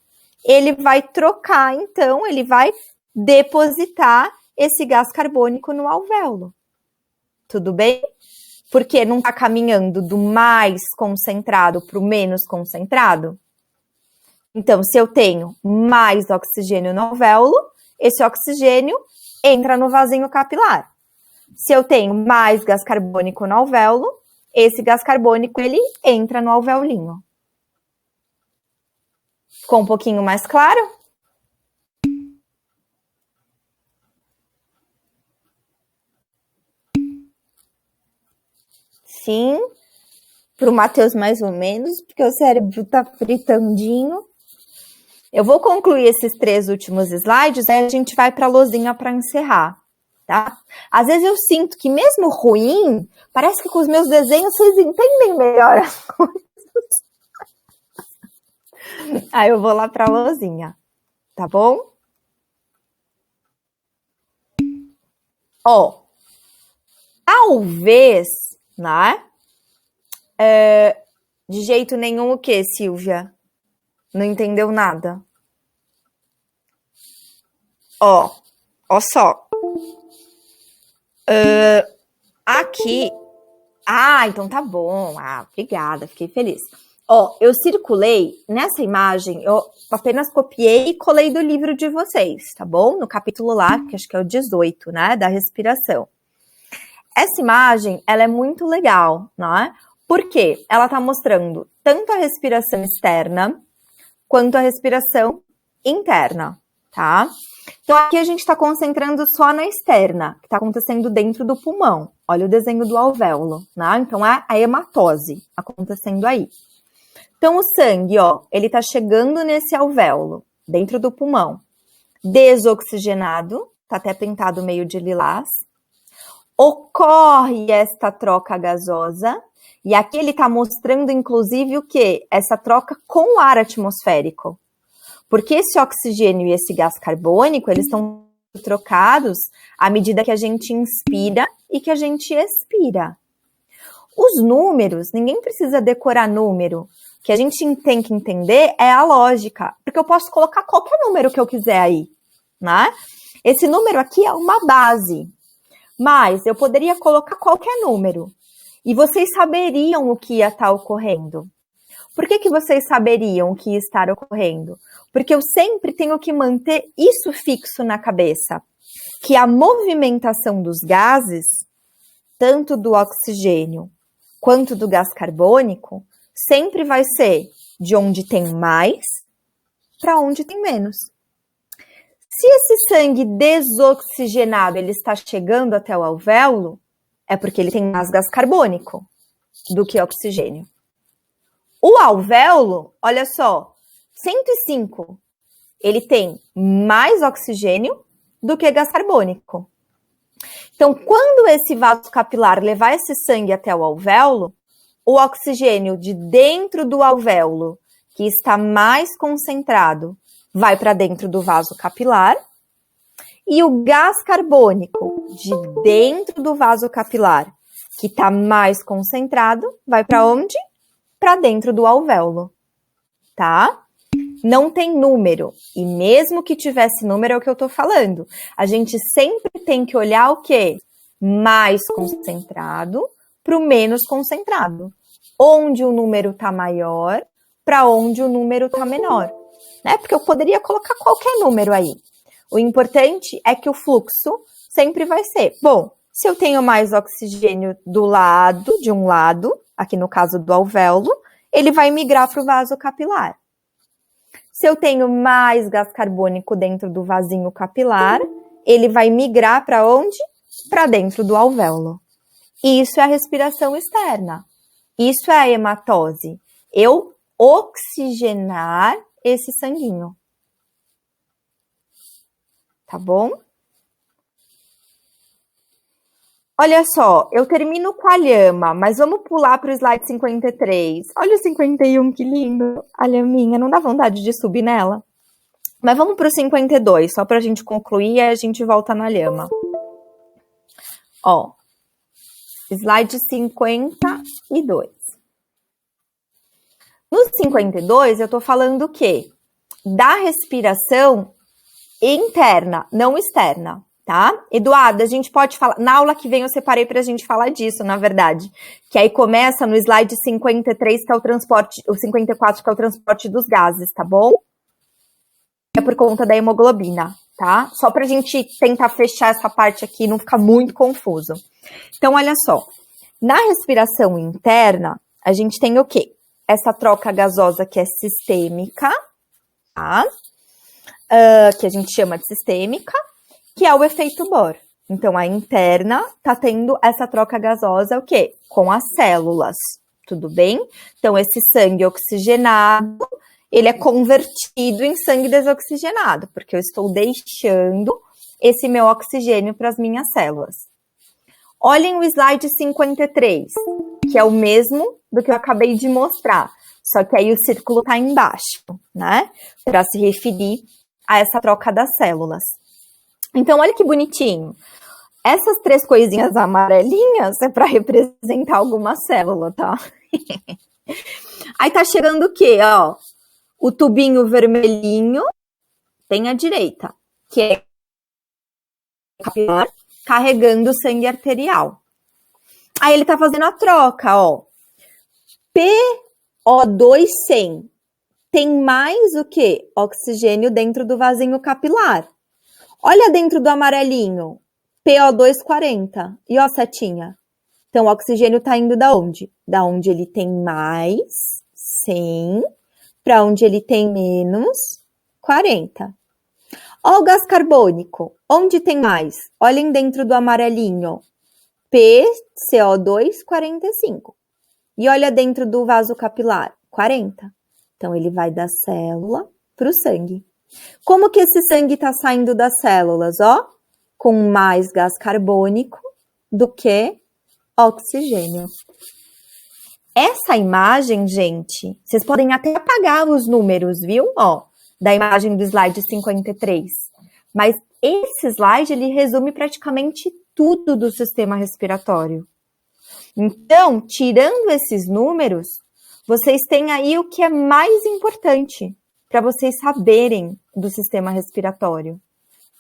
ele vai trocar, então, ele vai depositar esse gás carbônico no alvéolo. Tudo bem? Porque não está caminhando do mais concentrado para o menos concentrado? Então, se eu tenho mais oxigênio no alvéolo, esse oxigênio entra no vasinho capilar. Se eu tenho mais gás carbônico no alvéolo, esse gás carbônico, ele entra no alveolinho. Ficou um pouquinho mais claro? Sim. Para o Matheus, mais ou menos, porque o cérebro tá fritandinho. Eu vou concluir esses 3 últimos slides, aí a gente vai para a lousinha para encerrar, tá? Às vezes eu sinto que mesmo ruim, parece que com os meus desenhos vocês entendem melhor as coisas. Aí eu vou lá para a lousinha, tá bom? Ó, talvez, né? De jeito nenhum o quê, Silvia? Não entendeu nada? Ó só. Aqui. Então tá bom. Obrigada, fiquei feliz. Ó, eu circulei nessa imagem, eu apenas copiei e colei do livro de vocês, tá bom? No capítulo lá, que acho que é o 18, né, da respiração. Essa imagem, ela é muito legal, né? Porque ela tá mostrando tanto a respiração externa quanto a respiração interna, tá? Então, aqui a gente está concentrando só na externa, que está acontecendo dentro do pulmão. Olha o desenho do alvéolo, né? Então, é a hematose acontecendo aí. Então, o sangue, ó, ele está chegando nesse alvéolo, dentro do pulmão, desoxigenado, tá até pintado meio de lilás. Ocorre esta troca gasosa, e aqui ele está mostrando, inclusive, o quê? Essa troca com o ar atmosférico. Porque esse oxigênio e esse gás carbônico, eles estão trocados à medida que a gente inspira e que a gente expira. Os números, ninguém precisa decorar número. O que a gente tem que entender é a lógica. Porque eu posso colocar qualquer número que eu quiser aí, né? Esse número aqui é uma base. Mas eu poderia colocar qualquer número. E vocês saberiam o que ia estar ocorrendo. Por que vocês saberiam o que ia estar ocorrendo? Porque eu sempre tenho que manter isso fixo na cabeça. Que a movimentação dos gases, tanto do oxigênio quanto do gás carbônico, sempre vai ser de onde tem mais para onde tem menos. Se esse sangue desoxigenado ele está chegando até o alvéolo, é porque ele tem mais gás carbônico do que oxigênio. O alvéolo, olha só, 105, ele tem mais oxigênio do que gás carbônico. Então, quando esse vaso capilar levar esse sangue até o alvéolo, o oxigênio de dentro do alvéolo, que está mais concentrado, vai para dentro do vaso capilar, e o gás carbônico de dentro do vaso capilar, que está mais concentrado, vai para onde? Para dentro do alvéolo, tá? Não tem número, e mesmo que tivesse número, é o que eu tô falando. A gente sempre tem que olhar o quê? Mais concentrado para o menos concentrado. Onde o número tá maior, para onde o número tá menor, né? Porque eu poderia colocar qualquer número aí. O importante é que o fluxo sempre vai ser, bom, se eu tenho mais oxigênio de um lado, aqui no caso do alvéolo, ele vai migrar para o vaso capilar. Se eu tenho mais gás carbônico dentro do vasinho capilar, ele vai migrar para onde? Para dentro do alvéolo. Isso é a respiração externa. Isso é a hematose. Eu oxigenar esse sanguinho. Tá bom? Olha só, eu termino com a lhama, mas vamos pular para o slide 53. Olha o 51, que lindo. A lhaminha, não dá vontade de subir nela? Mas vamos para o 52, só para a gente concluir e a gente volta na lhama. Ó, slide 52. No 52, eu tô falando o quê? Da respiração interna, não externa, tá? Eduardo, a gente pode falar... Na aula que vem eu separei pra gente falar disso, na verdade. Que aí começa no slide 53, que é o transporte... O 54, que é o transporte dos gases, tá bom? É por conta da hemoglobina, tá? Só pra gente tentar fechar essa parte aqui e não ficar muito confuso. Então, olha só. Na respiração interna, a gente tem o quê? Essa troca gasosa que é sistêmica, tá? Que a gente chama de sistêmica, que é o efeito Bohr. Então, a interna tá tendo essa troca gasosa, o quê? Com as células, tudo bem? Então, esse sangue oxigenado, ele é convertido em sangue desoxigenado, porque eu estou deixando esse meu oxigênio para as minhas células. Olhem o slide 53, que é o mesmo do que eu acabei de mostrar, só que aí o círculo tá embaixo, né? Para se referir a essa troca das células. Então, olha que bonitinho. Essas três coisinhas amarelinhas é para representar alguma célula, tá? Aí tá chegando o quê? Ó, o tubinho vermelhinho tem à direita, que é capilar, carregando o sangue arterial. Aí ele tá fazendo a troca, ó. PO2 100 tem mais o quê? Oxigênio dentro do vasinho capilar. Olha dentro do amarelinho, PO2 40. E ó, setinha. Então, o oxigênio tá indo da onde? Da onde ele tem mais, 100, para onde ele tem menos, 40. Ó, o gás carbônico. Onde tem mais? Olhem dentro do amarelinho. PCO2, 45. E olha dentro do vaso capilar, 40. Então, ele vai da célula para o sangue. Como que esse sangue está saindo das células? Ó, com mais gás carbônico do que oxigênio. Essa imagem, gente, vocês podem até apagar os números, viu? Ó, da imagem do slide 53. Mas esse slide, ele resume praticamente tudo do sistema respiratório. Então, tirando esses números, vocês têm aí o que é mais importante para vocês saberem do sistema respiratório,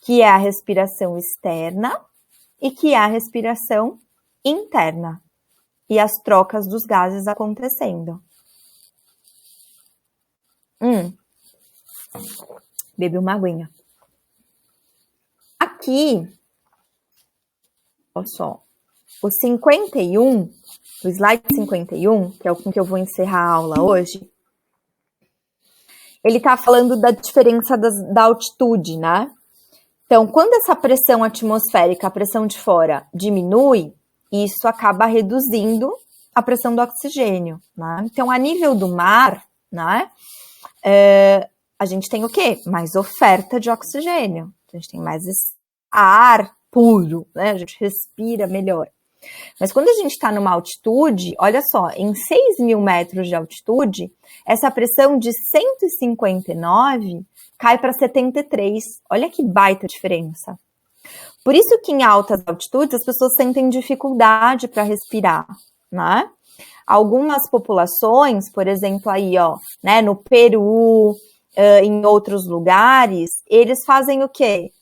que é a respiração externa e que é a respiração interna. E as trocas dos gases acontecendo. Bebi uma aguinha. Aqui, olha só, o 51, o slide 51, que é o com que eu vou encerrar a aula hoje, ele está falando da diferença da altitude, né? Então, quando essa pressão atmosférica, a pressão de fora, diminui, isso acaba reduzindo a pressão do oxigênio, né? Então, a nível do mar, né, a gente tem o quê? Mais oferta de oxigênio. A gente tem mais ar puro, né? A gente respira melhor. Mas quando a gente está numa altitude, olha só, em 6.000 metros de altitude, essa pressão de 159 cai para 73. Olha que baita diferença. Por isso que em altas altitudes as pessoas sentem dificuldade para respirar, né? Algumas populações, por exemplo, aí, ó, né, no Peru, em outros lugares, eles fazem o quê?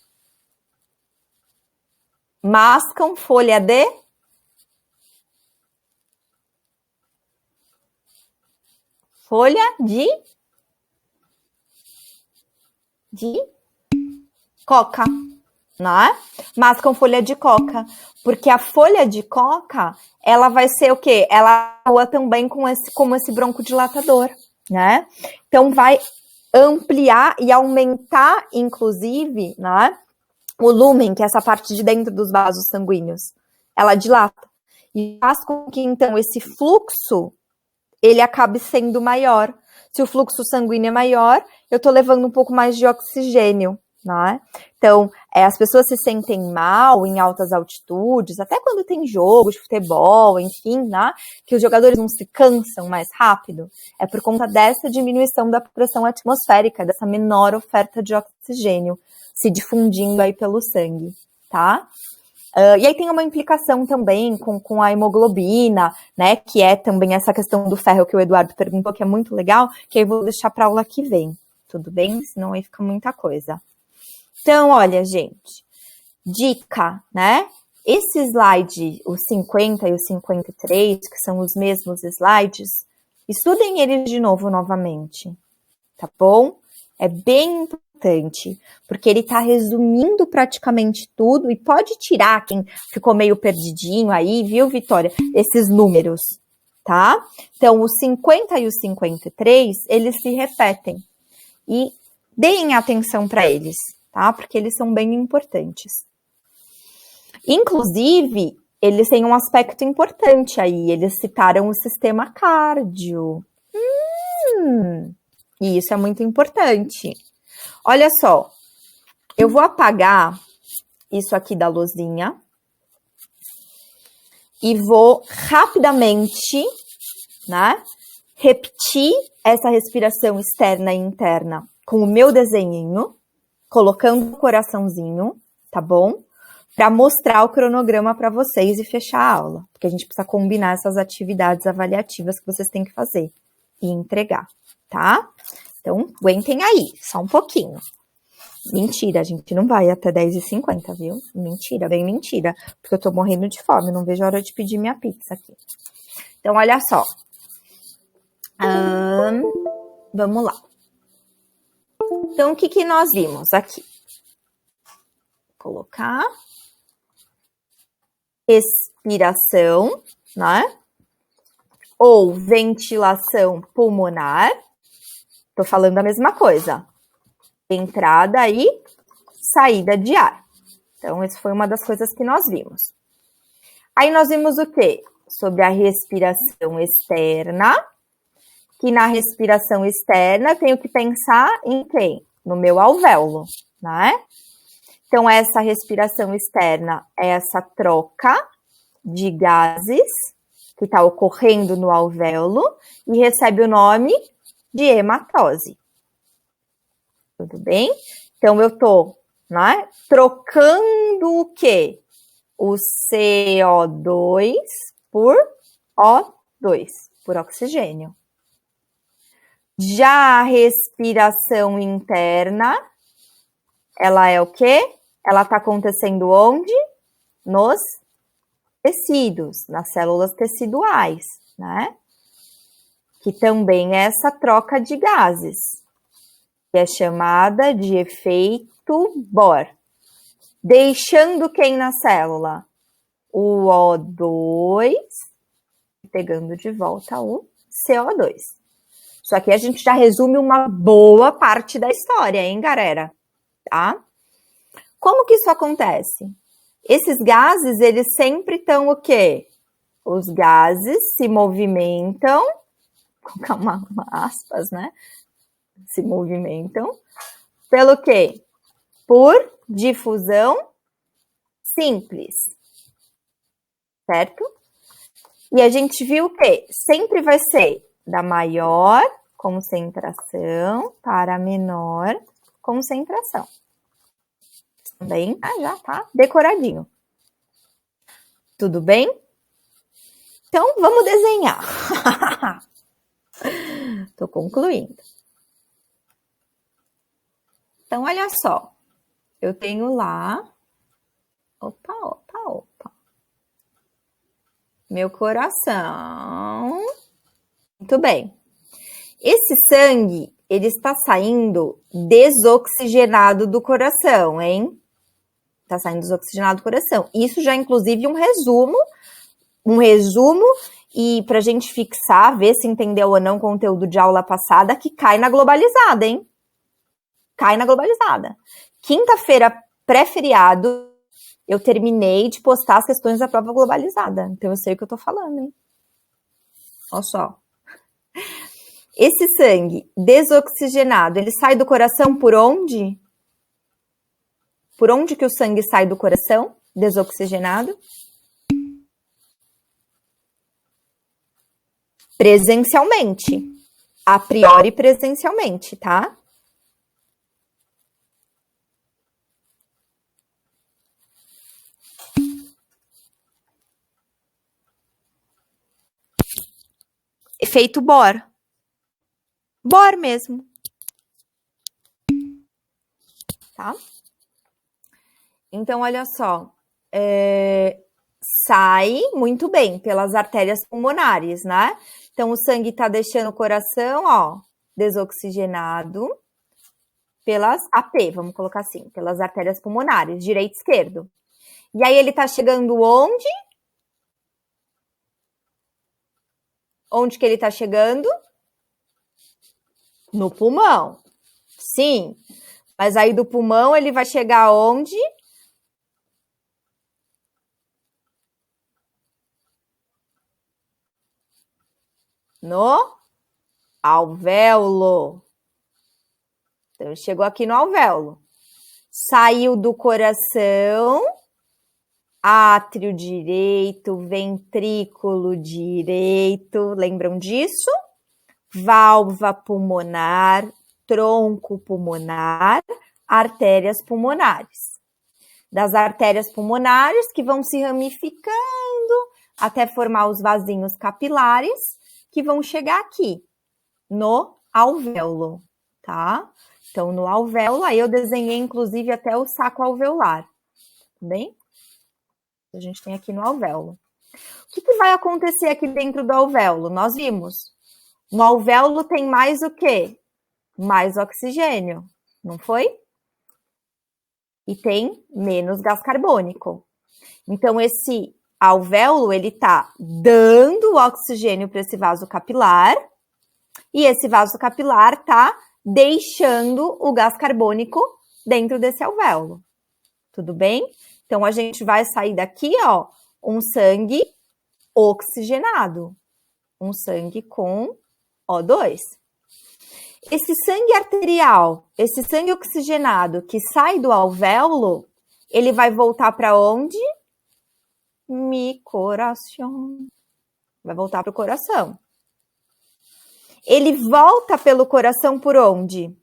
Mascam folha de coca, né? Mascam folha de coca, porque a folha de coca, ela vai ser o quê? Ela atua também como esse broncodilatador, né? Então vai ampliar e aumentar, inclusive, né, o lúmen, que é essa parte de dentro dos vasos sanguíneos. Ela dilata e faz com que, então, esse fluxo ele acabe sendo maior. Se o fluxo sanguíneo é maior, eu estou levando um pouco mais de oxigênio, né? Então, as pessoas se sentem mal em altas altitudes, até quando tem jogo de futebol, enfim, né? Que os jogadores não se cansam mais rápido. É por conta dessa diminuição da pressão atmosférica, dessa menor oferta de oxigênio se difundindo aí pelo sangue, tá? E aí tem uma implicação também com a hemoglobina, né, que é também essa questão do ferro que o Eduardo perguntou, que é muito legal, que aí eu vou deixar para a aula que vem, tudo bem? Senão aí fica muita coisa. Então, olha, gente, dica, né? Esse slide, o 50 e o 53, que são os mesmos slides, estudem eles de novo novamente, tá bom? É bem importante, porque ele está resumindo praticamente tudo e pode tirar quem ficou meio perdidinho aí, viu, Vitória? Esses números, tá? Então, os 50 e os 53, eles se repetem e deem atenção para eles, tá? Porque eles são bem importantes. Inclusive, eles têm um aspecto importante aí, eles citaram o sistema cardio. E isso é muito importante. Olha só, eu vou apagar isso aqui da luzinha e vou rapidamente, né, repetir essa respiração externa e interna com o meu desenhinho, colocando o coraçãozinho, tá bom? Para mostrar o cronograma para vocês e fechar a aula, porque a gente precisa combinar essas atividades avaliativas que vocês têm que fazer e entregar, tá? Então, aguentem aí, só um pouquinho. Mentira, a gente não vai até 10h50, viu? Mentira, bem mentira, porque eu tô morrendo de fome, não vejo a hora de pedir minha pizza aqui. Então, olha só. Vamos lá. Então, o que nós vimos aqui? Vou colocar respiração, né? Ou ventilação pulmonar. Tô falando a mesma coisa. Entrada e saída de ar. Então, essa foi uma das coisas que nós vimos. Aí nós vimos o quê? Sobre a respiração externa, que na respiração externa tenho que pensar em quem? No meu alvéolo, né? Então, essa respiração externa é essa troca de gases que está ocorrendo no alvéolo e recebe o nome de hematose. Tudo bem? Então, eu estou, né, trocando o quê? O CO2 por O2, por oxigênio. Já a respiração interna, ela é o quê? Ela está acontecendo onde? Nos tecidos, nas células teciduais, né? Que também é essa troca de gases, que é chamada de efeito Bohr. Deixando quem na célula? O O2, pegando de volta o CO2. Isso aqui a gente já resume uma boa parte da história, hein, galera? Tá? Como que isso acontece? Esses gases, eles sempre estão o quê? Os gases se movimentam, vou colocar uma aspas, né? Se movimentam pelo quê? Por difusão simples. certo? E a gente viu que sempre vai ser da maior concentração para a menor concentração. Também já tá decoradinho. Tudo bem? Então, vamos desenhar. Tô concluindo. Então, olha só. Eu tenho lá... Opa. Meu coração. Muito bem. Esse sangue, ele está saindo desoxigenado do coração, hein? Está saindo desoxigenado do coração. Isso já, inclusive, um resumo, e para a gente fixar, ver se entendeu ou não o conteúdo de aula passada, que cai na globalizada, hein? Cai na globalizada. Quinta-feira, pré-feriado, eu terminei de postar as questões da prova globalizada. Então, eu sei o que eu tô falando, hein? Olha só. Esse sangue desoxigenado, ele sai do coração por onde? Por onde que o sangue sai do coração, desoxigenado? Presencialmente. A priori, presencialmente, tá? Efeito Bohr. Bohr mesmo. Tá? Então, olha só. Sai muito bem pelas artérias pulmonares, né? Então, o sangue tá deixando o coração, ó, desoxigenado pelas AP, vamos colocar assim, pelas artérias pulmonares, direito e esquerdo. E aí ele tá chegando onde? Onde que ele tá chegando? No pulmão. Sim. Mas aí do pulmão ele vai chegar onde? No alvéolo. Então, ele chegou aqui no alvéolo. Saiu do coração, átrio direito, ventrículo direito, lembram disso? Válvula pulmonar, tronco pulmonar, artérias pulmonares. Das artérias pulmonares que vão se ramificando até formar os vasinhos capilares que vão chegar aqui, no alvéolo, tá? Então, no alvéolo, aí eu desenhei, inclusive, até o saco alveolar, tá bem? A gente tem aqui no alvéolo. O que vai acontecer aqui dentro do alvéolo? Nós vimos. No alvéolo tem mais o quê? Mais oxigênio, não foi? E tem menos gás carbônico. Então, esse alvéolo, ele tá dando oxigênio para esse vaso capilar, e esse vaso capilar tá deixando o gás carbônico dentro desse alvéolo. Tudo bem? Então, a gente vai sair daqui, ó, um sangue oxigenado. Um sangue com O2. Esse sangue arterial, esse sangue oxigenado que sai do alvéolo, ele vai voltar para onde? Mi coração. Vai voltar para o coração. Ele volta pelo coração por onde?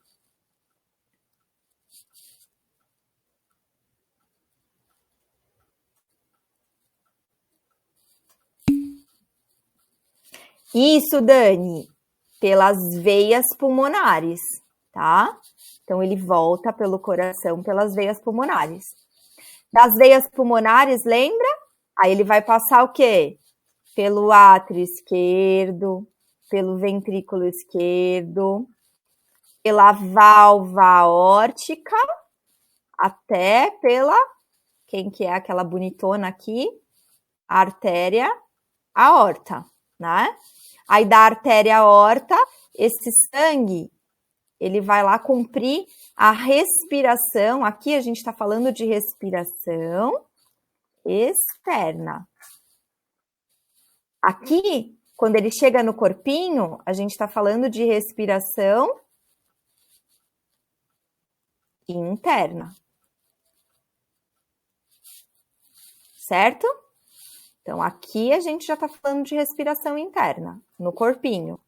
Isso, Dani, pelas veias pulmonares, tá? Então, ele volta pelo coração, pelas veias pulmonares. Das veias pulmonares, lembra? Aí ele vai passar o quê? Pelo átrio esquerdo, pelo ventrículo esquerdo, pela válvula aórtica, até pela, quem que é aquela bonitona aqui? Artéria aorta, né? Aí da artéria aorta, esse sangue, ele vai lá cumprir a respiração. Aqui a gente está falando de respiração externa. Aqui, quando ele chega no corpinho, a gente está falando de respiração interna. Certo? Então, aqui a gente já está falando de respiração interna, no corpinho.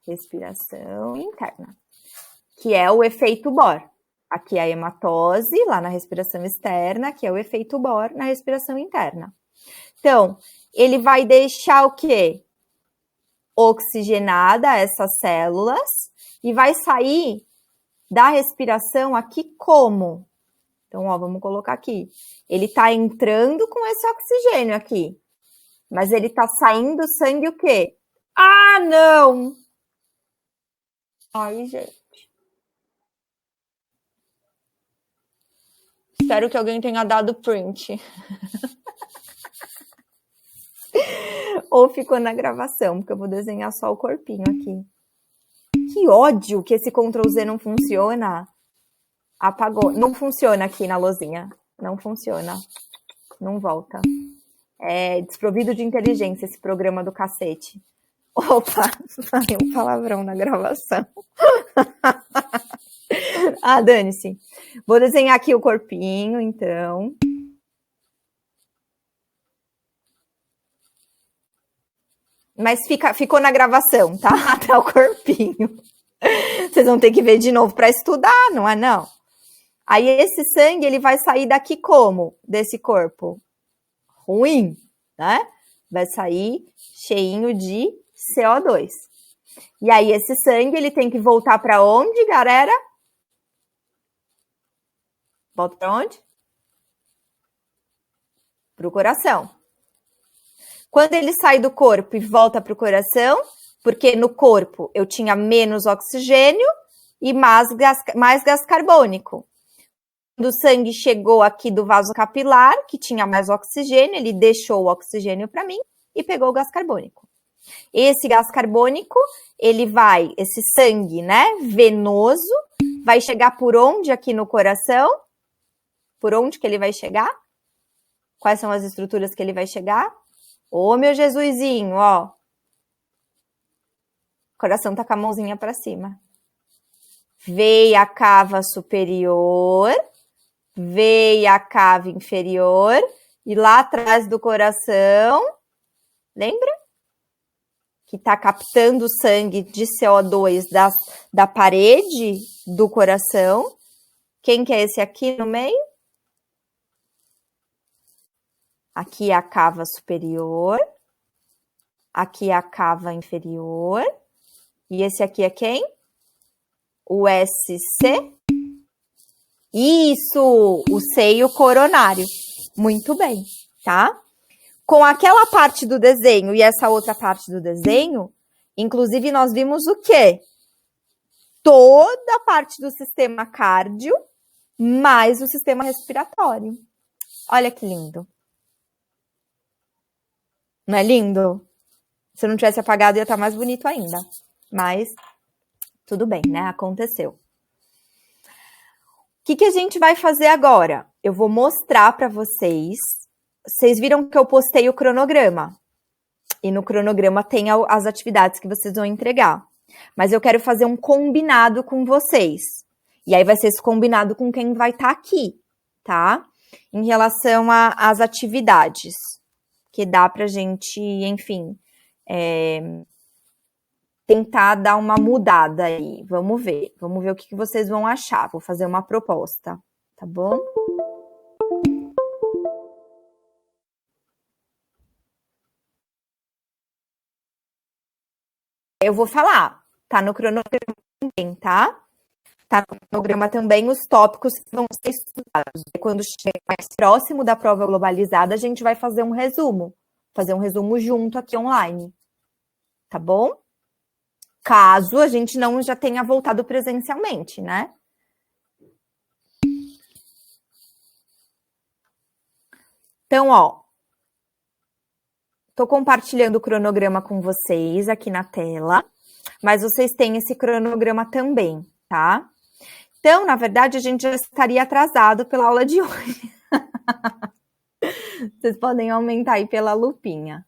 Respiração interna, que é o efeito Bohr. Aqui é a hematose, lá na respiração externa, que é o efeito Bohr na respiração interna. Então, ele vai deixar o quê? Oxigenada essas células e vai sair da respiração aqui como? Então, ó, vamos colocar aqui. Ele está entrando com esse oxigênio aqui, mas ele está saindo sangue o quê? Ah, não! Ai, gente. Espero que alguém tenha dado print. Ou ficou na gravação, porque eu vou desenhar só o corpinho aqui. Que ódio que esse Ctrl Z não funciona. Apagou. Não funciona aqui na lozinha. Não funciona. Não volta. É desprovido de inteligência esse programa do cacete. Opa, falei um palavrão na gravação. Ah, dane-se. Vou desenhar aqui o corpinho, então. Mas ficou na gravação, tá? Até o corpinho. Vocês vão ter que ver de novo para estudar, não é não? Aí esse sangue, ele vai sair daqui como? Desse corpo? Ruim, né? Vai sair cheinho de CO2. E aí esse sangue, ele tem que voltar para onde, galera? Volta para onde? Para o coração. Quando ele sai do corpo e volta para o coração, porque no corpo eu tinha menos oxigênio e mais gás carbônico. Quando o sangue chegou aqui do vaso capilar, que tinha mais oxigênio, ele deixou o oxigênio para mim e pegou o gás carbônico. Esse gás carbônico, esse sangue, né, venoso, vai chegar por onde aqui no coração? Por onde que ele vai chegar? Quais são as estruturas que ele vai chegar? Ô, meu Jesusinho, ó. O coração tá com a mãozinha para cima. Veia cava superior, veia cava inferior, e lá atrás do coração, lembra? Que tá captando o sangue de CO2 da parede do coração. Quem que é esse aqui no meio? Aqui é a cava superior, aqui é a cava inferior, e esse aqui é quem? O SC. Isso, o seio coronário. Muito bem, tá? Com aquela parte do desenho e essa outra parte do desenho, inclusive nós vimos o quê? Toda a parte do sistema cardio, mais o sistema respiratório. Olha que lindo. Não é lindo? Se eu não tivesse apagado, ia estar mais bonito ainda. Mas, tudo bem, né? Aconteceu. O que a gente vai fazer agora? Eu vou mostrar para vocês. Vocês viram que eu postei o cronograma. E no cronograma tem as atividades que vocês vão entregar. Mas eu quero fazer um combinado com vocês. E aí vai ser esse combinado com quem vai estar aqui, tá? Em relação às atividades. Que dá pra gente, enfim, tentar dar uma mudada aí. Vamos ver o que vocês vão achar. Vou fazer uma proposta, tá bom? Eu vou falar, tá no cronograma também, tá? Tá no cronograma também os tópicos que vão ser estudados. Quando chegar mais próximo da prova globalizada, a gente vai fazer um resumo junto aqui online, tá bom? Caso a gente não já tenha voltado presencialmente, né? Então, ó, tô compartilhando o cronograma com vocês aqui na tela, mas vocês têm esse cronograma também, tá? Então, na verdade, a gente já estaria atrasado pela aula de hoje. Vocês podem aumentar aí pela lupinha.